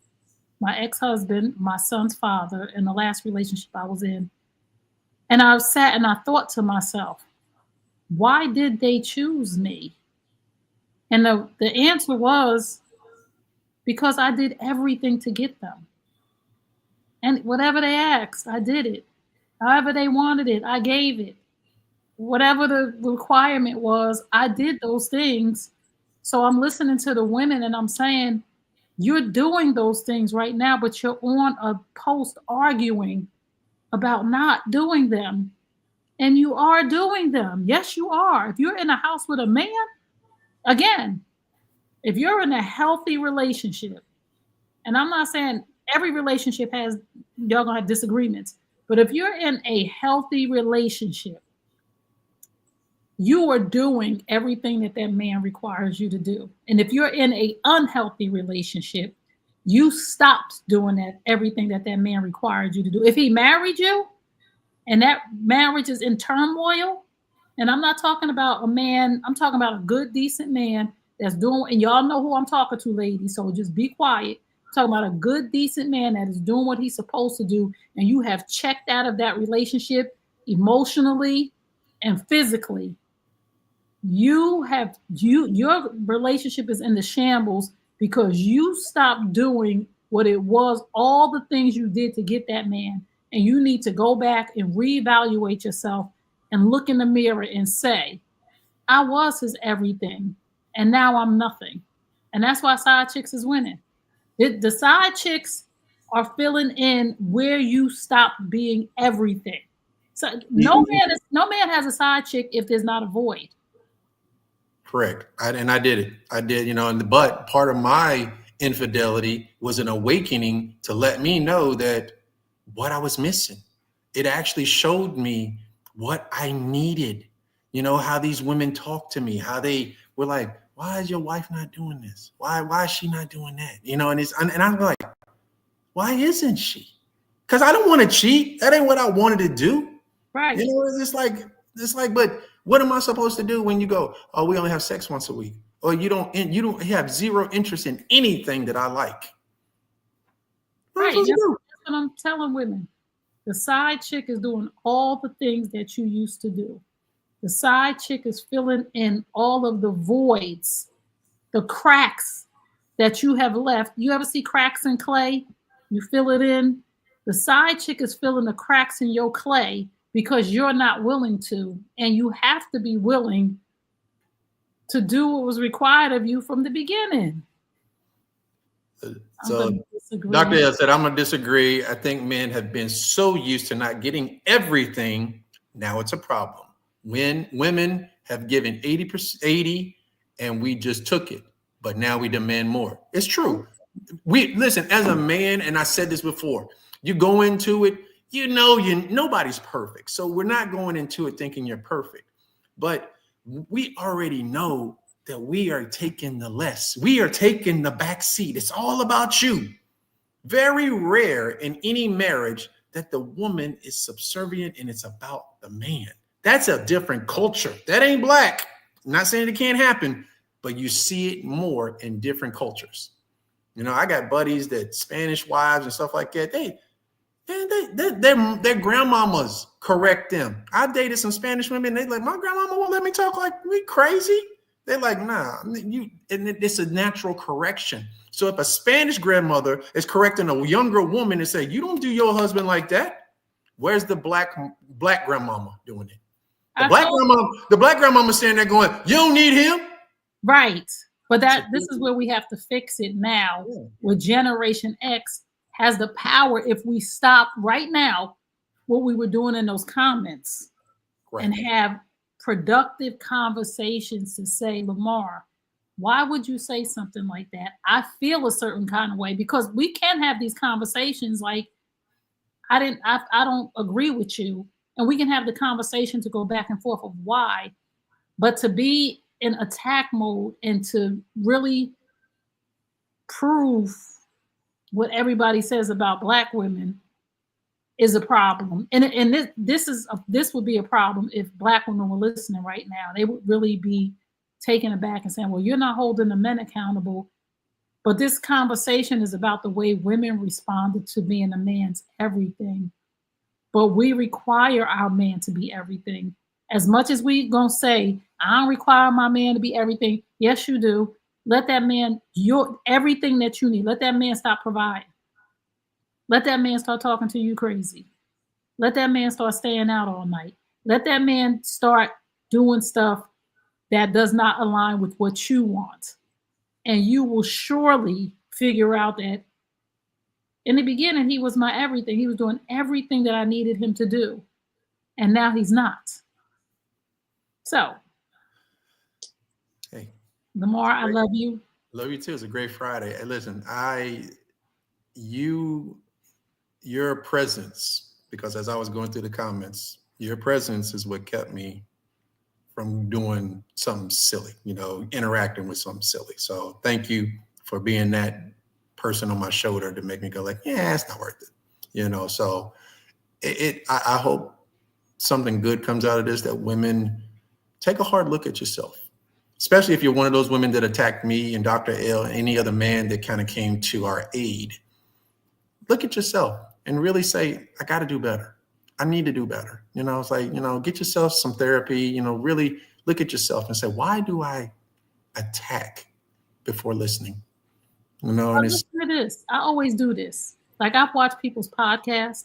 My ex-husband, my son's father, and the last relationship I was in. And I sat and I thought to myself, why did they choose me? And the answer was, because I did everything to get them. And whatever they asked, I did it. However they wanted it, I gave it. Whatever the requirement was, I did those things. So I'm listening to the women and I'm saying, you're doing those things right now, but you're on a post arguing about not doing them. And you are doing them. Yes, you are. If you're in a house with a man, again, if you're in a healthy relationship, and I'm not saying every relationship has, y'all gonna have disagreements, but if you're in a healthy relationship, you are doing everything that that man requires you to do. And if you're in an unhealthy relationship, you stopped doing everything that that man required you to do. If he married you and that marriage is in turmoil, and I'm not talking about a man, I'm talking about a good, decent man that's doing, and y'all know who I'm talking to, ladies, so just be quiet. I'm talking about a good, decent man that is doing what he's supposed to do, and you have checked out of that relationship emotionally and physically. Your relationship is in the shambles because you stopped doing what it was, all the things you did to get that man. And you need to go back and reevaluate yourself and look in the mirror and say, I was his everything, and now I'm nothing. And that's why side chicks is winning. The side chicks are filling in where you stopped being everything. So no man has a side chick if there's not a void. Correct. I did it. I did, but part of my infidelity was an awakening to let me know that what I was missing. It actually showed me what I needed. How these women talk to me, how they were like, why is your wife not doing this? Why is she not doing that? And I'm like, why isn't she? Because I don't want to cheat. That ain't what I wanted to do. Right. It's like, but what am I supposed to do when you go, oh, we only have sex once a week? Or you don't have zero interest in anything that I like. Right. That's what I'm telling women. The side chick is doing all the things that you used to do. The side chick is filling in all of the voids, the cracks that you have left. You ever see cracks in clay? You fill it in. The side chick is filling the cracks in your clay because you're not willing to, and you have to be willing to do what was required of you from the beginning. So Dr. L said, I'm going to disagree. I think men have been so used to not getting everything. Now it's a problem. When women have given 80% and we just took it, but now we demand more. It's true. Listen, as a man, and I said this before, you go into it, nobody's perfect. So we're not going into it thinking you're perfect, but we already know that we are taking the less. We are taking the back seat. It's all about you. Very rare in any marriage that the woman is subservient and it's about the man. That's a different culture. That ain't black. I'm not saying it can't happen, but you see it more in different cultures. I got buddies that Spanish wives and stuff like that. Their grandmamas correct them. I dated some Spanish women. They like, my grandmama won't let me talk like we crazy. They're like, nah, and it's a natural correction. So if a Spanish grandmother is correcting a younger woman and say, you don't do your husband like that, where's the black grandmama doing it? The black grandmama standing there going, you don't need him. Right. But this is where we have to fix it now. Yeah. With Generation X has the power, if we stop right now what we were doing in those comments, right, and have productive conversations to say, Lamar, why would you say something like that? I feel a certain kind of way, because we can have these conversations like, I don't agree with you. And we can have the conversation to go back and forth of why. But to be in attack mode and to really prove what everybody says about Black women is a problem. And this would be a problem if Black women were listening right now. They would really be taken aback and saying, well, you're not holding the men accountable. But this conversation is about the way women responded to being a man's everything. But we require our man to be everything. As much as we gonna say, I don't require my man to be everything. Yes, you do. Let that man, everything that you need. Let that man stop providing. Let that man start talking to you crazy. Let that man start staying out all night. Let that man start doing stuff that does not align with what you want. And you will surely figure out that in the beginning, he was my everything. He was doing everything that I needed him to do. And now he's not. So, Hey, Lamar, I love you. love you too. It's a great Friday. Hey, listen, your presence, because as I was going through the comments, your presence is what kept me from doing something silly, interacting with something silly. So thank you for being that person on my shoulder to make me go like, yeah, it's not worth it. So I hope something good comes out of this, that women take a hard look at yourself, especially if you're one of those women that attacked me and Dr. L and any other man that kind of came to our aid. Look at yourself and really say, I got to do better. I need to do better. It's like, get yourself some therapy, really look at yourself and say, why do I attack before listening? And listen to this. I always do this. Like, I've watched people's podcasts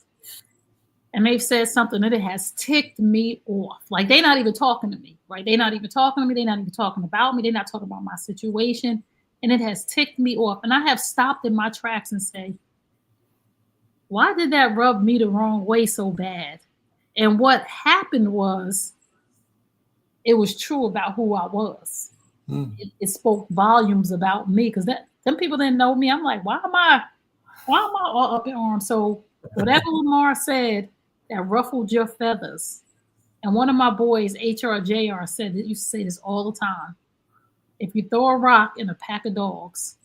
and they've said something that it has ticked me off. Like, they're not even talking to me, right? They're not even talking to me. They're not even talking about me. They're not talking about my situation. And it has ticked me off. And I have stopped in my tracks and say, why did that rub me the wrong way so bad? And what happened was, it was true about who I was. It spoke volumes about me, because them people didn't know me. I'm like, why am I all up in arms? So whatever Lamar said that ruffled your feathers, and one of my boys, HRJR, said that you say this all the time. If you throw a rock in a pack of dogs,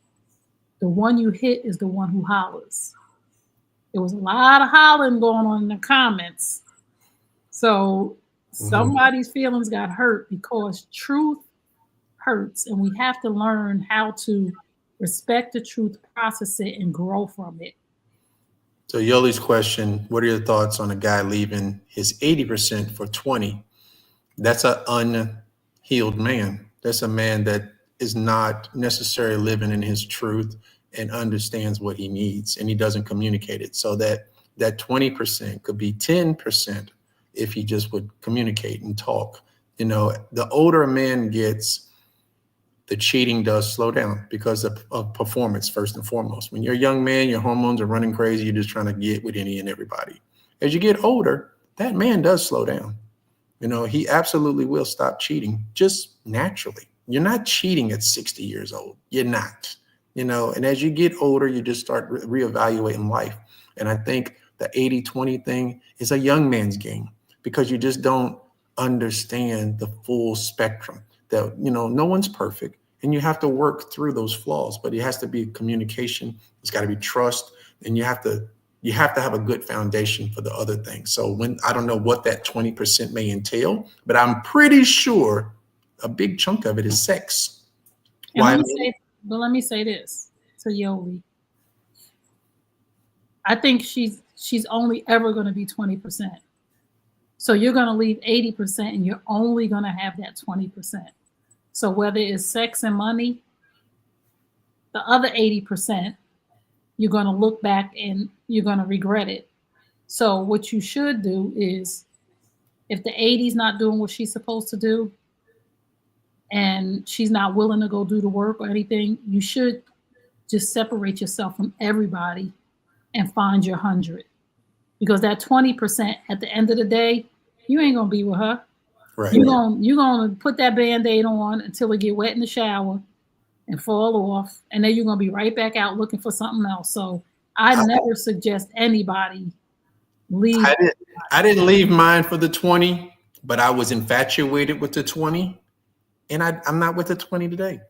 the one you hit is the one who hollers. There was a lot of hollering going on in the comments. So somebody's feelings got hurt, because truth hurts, and we have to learn how to respect the truth, process it, and grow from it. So Yoli's question, what are your thoughts on a guy leaving his 80% for 20? That's an unhealed man. That's a man that is not necessarily living in his truth and understands what he needs, and he doesn't communicate it. So that 20% could be 10% if he just would communicate and talk. The older a man gets, the cheating does slow down because of performance, first and foremost. When you're a young man, your hormones are running crazy. You're just trying to get with any and everybody. As you get older, that man does slow down. He absolutely will stop cheating just naturally. You're not cheating at 60 years old. You're not. And as you get older, you just start reevaluating life. And I think the 80-20 thing is a young man's game, because you just don't understand the full spectrum. That, no one's perfect, and you have to work through those flaws, but it has to be communication. It's got to be trust, and you have to have a good foundation for the other things. So I don't know what that 20% may entail, but I'm pretty sure a big chunk of it is sex. Let me say this to Yoli. I think she's only ever going to be 20%. So you're going to leave 80%, and you're only going to have that 20%. So whether it's sex and money, the other 80%, you're going to look back and you're going to regret it. So what you should do is, if the 80's not doing what she's supposed to do, and she's not willing to go do the work or anything, you should just separate yourself from everybody and find your 100. Because that 20%, at the end of the day, you ain't going to be with her. Right. You're gonna put that Band-Aid on until it get wet in the shower and fall off, and then you're gonna be right back out looking for something else. So I never suggest anybody leave. I didn't leave mine for the 20, but I was infatuated with the 20, and I'm not with the 20 today.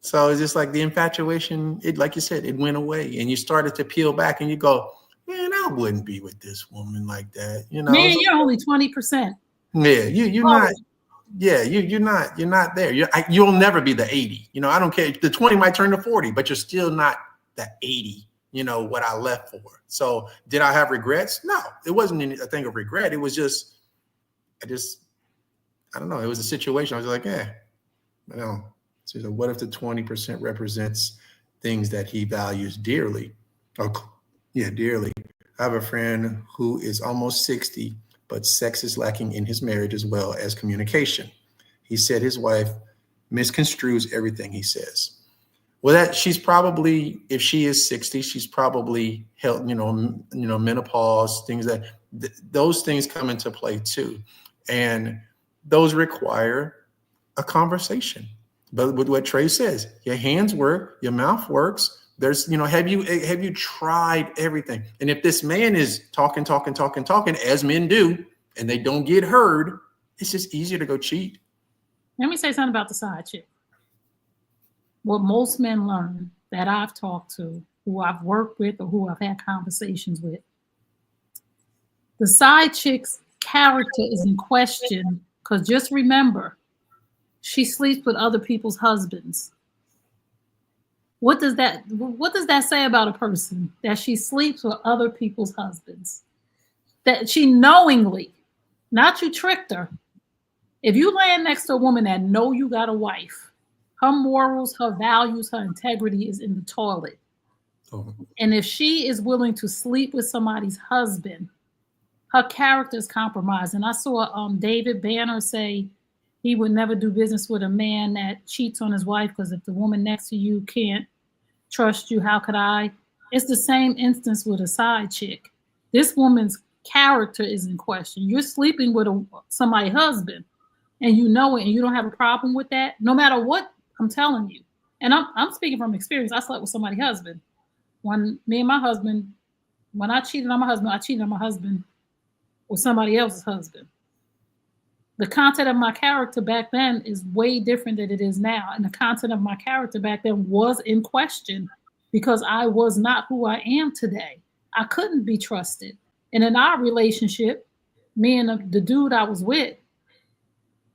So it's just like the infatuation, it, like you said, it went away, and you started to peel back and you go, man, I wouldn't be with this woman like that. You know, Man, you're only 20%. yeah, you're not. Yeah, you're not there. You'll never be the 80. You know, I don't care. The 20 might turn to 40, but you're still not the 80. You know what I left for. So did I have regrets? No, it wasn't a thing of regret. It was just, I don't know. It was a situation. I was like, you know. So what if the 20% represents things that he values dearly? Dearly. I have a friend who is almost 60, but sex is lacking in his marriage as well as communication. He said his wife misconstrues everything he says. Well, she's probably, if she is 60, she's probably held, menopause, things those things come into play too. And those require a conversation. But with what Trey says, your hands work, your mouth works. There's, have you tried everything? And if this man is talking, as men do, and they don't get heard, it's just easier to go cheat. Let me say something about the side chick. What most men learn that I've talked to, who I've worked with, or who I've had conversations with, the side chick's character is in question, because just remember, she sleeps with other people's husbands. What does that say about a person, that she sleeps with other people's husbands? That she knowingly, not you tricked her. If you land next to a woman that know you got a wife, her morals, her values, her integrity is in the toilet. Oh. And if she is willing to sleep with somebody's husband, her character is compromised. And I saw David Banner say he would never do business with a man that cheats on his wife, because if the woman next to you can't trust you, how could I? It's the same instance with a side chick. This woman's character is in question. You're sleeping with somebody's husband, and you know it, and you don't have a problem with that, no matter what I'm telling you. And I'm speaking from experience. I slept with somebody's husband. When I cheated on my husband with somebody else's husband. The content of my character back then is way different than it is now. And the content of my character back then was in question, because I was not who I am today. I couldn't be trusted. And in our relationship, me and the dude I was with,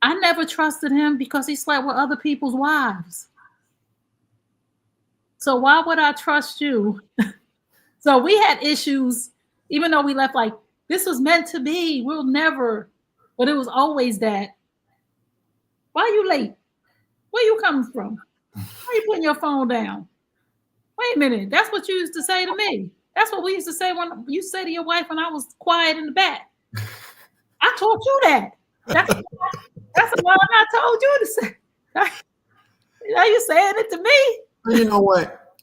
I never trusted him because he slept with other people's wives. So why would I trust you? So we had issues, even though we left like, this was meant to be. We'll never. But it was always that, why are you late? Where you coming from? Why are you putting your phone down? Wait a minute. That's what you used to say to me. That's what we used to say when you say to your wife when I was quiet in the back. I taught you that. That's why I told you to say. Are you saying it to me? You know what?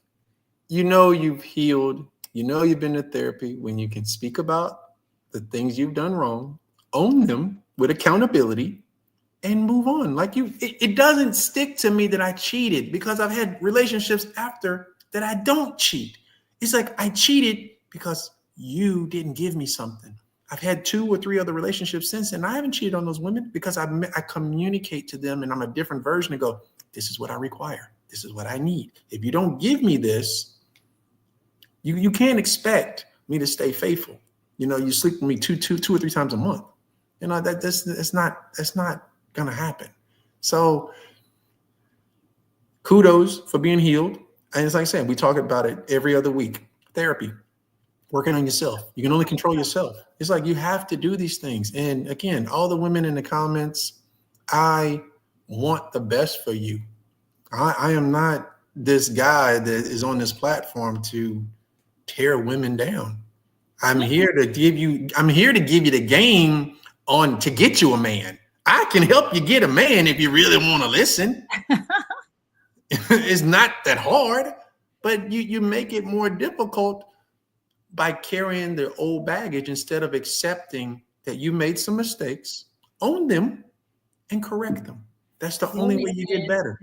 You've healed. You've been to therapy when you can speak about the things you've done wrong, own them with accountability, and move on. Like it doesn't stick to me that I cheated, because I've had relationships after that I don't cheat. It's like I cheated because you didn't give me something. I've had 2 or 3 other relationships since, and I haven't cheated on those women because I communicate to them, and I'm a different version, and go, this is what I require. This is what I need. If you don't give me this, you can't expect me to stay faithful. You sleep with me two or 3 times a month. That's not gonna happen. So kudos for being healed. And it's like I said, we talk about it every other week. Therapy, working on yourself. You can only control yourself. It's like you have to do these things. And again, all the women in the comments, I want the best for you. I am not this guy that is on this platform to tear women down. I'm here to give you the game on to get you a man. I can help you get a man if you really want to listen. It's not that hard, but you make it more difficult by carrying the old baggage instead of accepting that you made some mistakes, own them, and correct them. That's the only way you get better.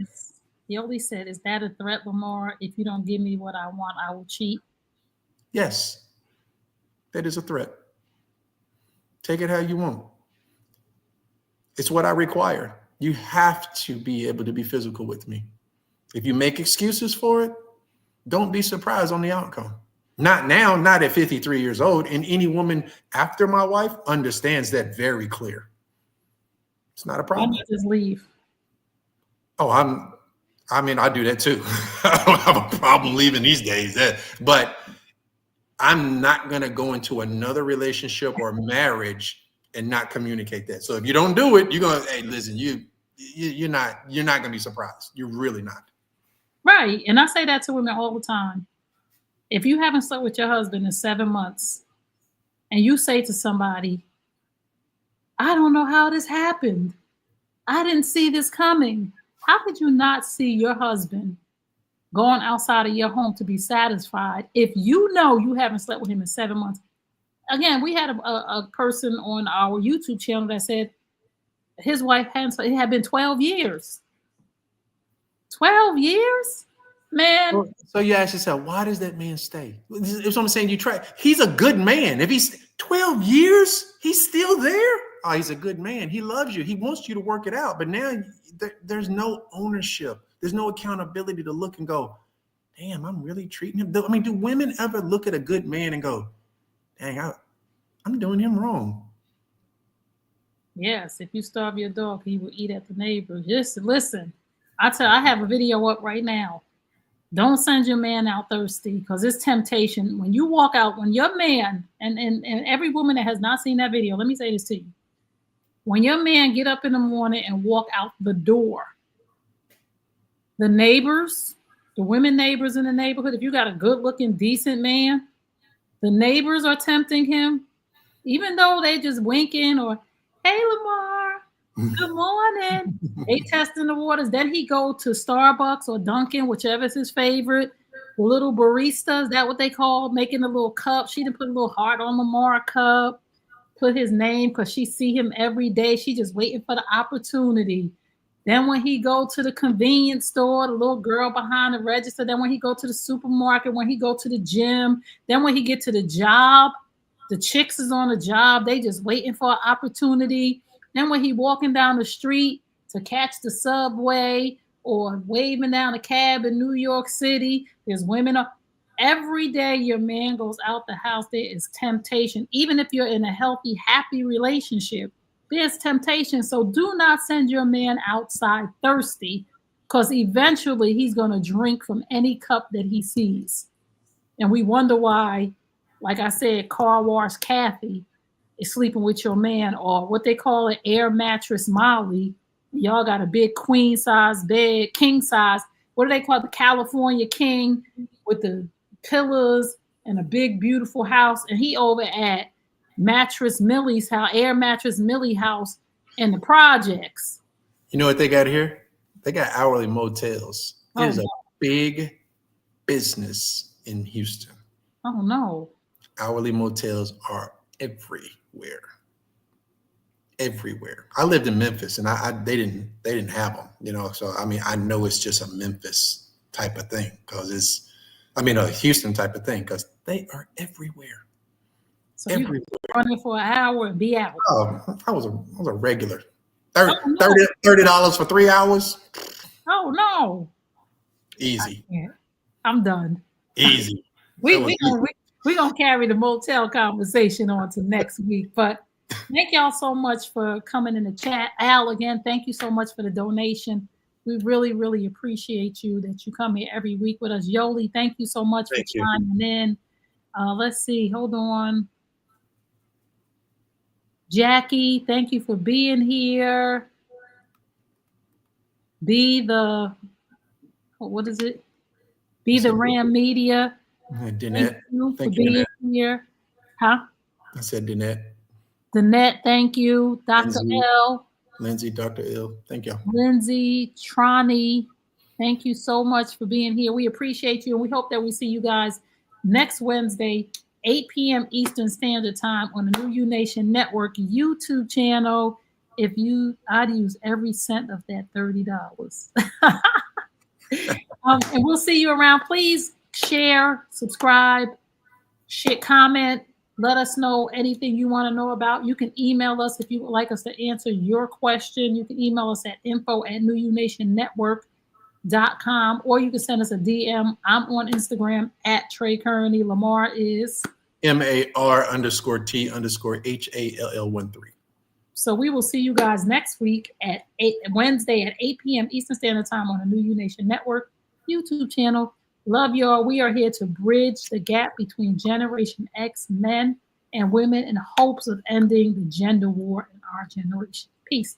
Yoli said, "Is that a threat, Lamar? If you don't give me what I want, I will cheat." Yes, that is a threat. Take it how you want. It's what I require. You have to be able to be physical with me. If you make excuses for it, don't be surprised on the outcome. Not now, not at 53 years old. And any woman after my wife understands that very clear. It's not a problem. Why not just leave? Oh, I do that too. I don't have a problem leaving these days. But I'm not going to go into another relationship or marriage and not communicate that. So if you don't do it, you're going to, hey, listen, you're not going to be surprised. You're really not. Right. And I say that to women all the time. If you haven't slept with your husband in 7 months and you say to somebody, I don't know how this happened. I didn't see this coming. How could you not see your husband going outside of your home to be satisfied if you know you haven't slept with him in 7 months? Again, we had a person on our YouTube channel that said his wife it had been 12 years. 12 years? Man. So you ask yourself, why does that man stay? That's what I'm saying. He's a good man. If he's 12 years, he's still there. Oh, he's a good man. He loves you. He wants you to work it out. But now there's no ownership. There's no accountability to look and go, damn, I'm really treating him. I mean, do women ever look at a good man and go, dang, I'm doing him wrong? Yes, if you starve your dog, he will eat at the neighbor. Just listen. I have a video up right now. Don't send your man out thirsty, because it's temptation. When you walk out, when your man, and every woman that has not seen that video, let me say this to you. When your man get up in the morning and walk out the door, the neighbors, the women neighbors in the neighborhood, if you got a good looking, decent man, the neighbors are tempting him, even though they just winking or, hey, Lamar, good morning. They testing the waters. Then he go to Starbucks or Dunkin', whichever is his favorite. The little barista, is that what they call making a little cup? She didn't put a little heart on Lamar cup, put his name, because she see him every day. She just waiting for the opportunity. Then when he go to the convenience store, the little girl behind the register. Then when he go to the supermarket, when he go to the gym, then when he get to the job, the chicks is on the job. They just waiting for an opportunity. Then when he walking down the street to catch the subway or waving down a cab in New York City, there's women up. Every day your man goes out the house, there is temptation. Even if you're in a healthy, happy relationship, there's temptation. So do not send your man outside thirsty, because eventually he's going to drink from any cup that he sees. And we wonder why, like I said, car wash Kathy is sleeping with your man, or what they call an air mattress Molly. Y'all got a big queen size bed, king size. What do they call it? The California king with the pillars and a big, beautiful house. And he over at Mattress Millie's house, Air Mattress Millie house in the projects. You know what they got here? They got hourly motels. It is a big business in Houston. Oh no. Hourly motels are everywhere. I lived in Memphis, and they didn't have them, you know. So I mean, I know it's just a Memphis type of thing, because a Houston type of thing, because they are everywhere. So everywhere. You running for an hour and be out. Oh, I was a regular. $30 for 3 hours. Oh no. Easy. I'm done. Easy. We're gonna carry the motel conversation on to next week. But thank y'all so much for coming in the chat. Al, again, thank you so much for the donation. We really, really appreciate you that you come here every week with us. Yoli, thank you so much for chiming in. Let's see. Hold on. Jackie, thank you for being here. Be the Ram Media. Danette, thank you for being here. Huh? I said Danette. Danette, thank you. Dr. L. Lindsay, Dr. L. Thank you. Lindsay, Trani, thank you so much for being here. We appreciate you, and we hope that we see you guys next Wednesday, 8 p.m. Eastern Standard Time on the New You Nation Network YouTube channel. I'd use every cent of that $30. And we'll see you around. Please share, subscribe, share, comment. Let us know anything you want to know about. You can email us if you would like us to answer your question. You can email us at info@newunationnetwork.com, or you can send us a DM. I'm on Instagram at Trey Kearney. Lamar is MAR_T_HALL13. So we will see you guys next week at Wednesday at 8 p.m. Eastern Standard Time on the New U Nation Network YouTube channel. Love y'all. We are here to bridge the gap between Generation X men and women in hopes of ending the gender war in our generation. Peace.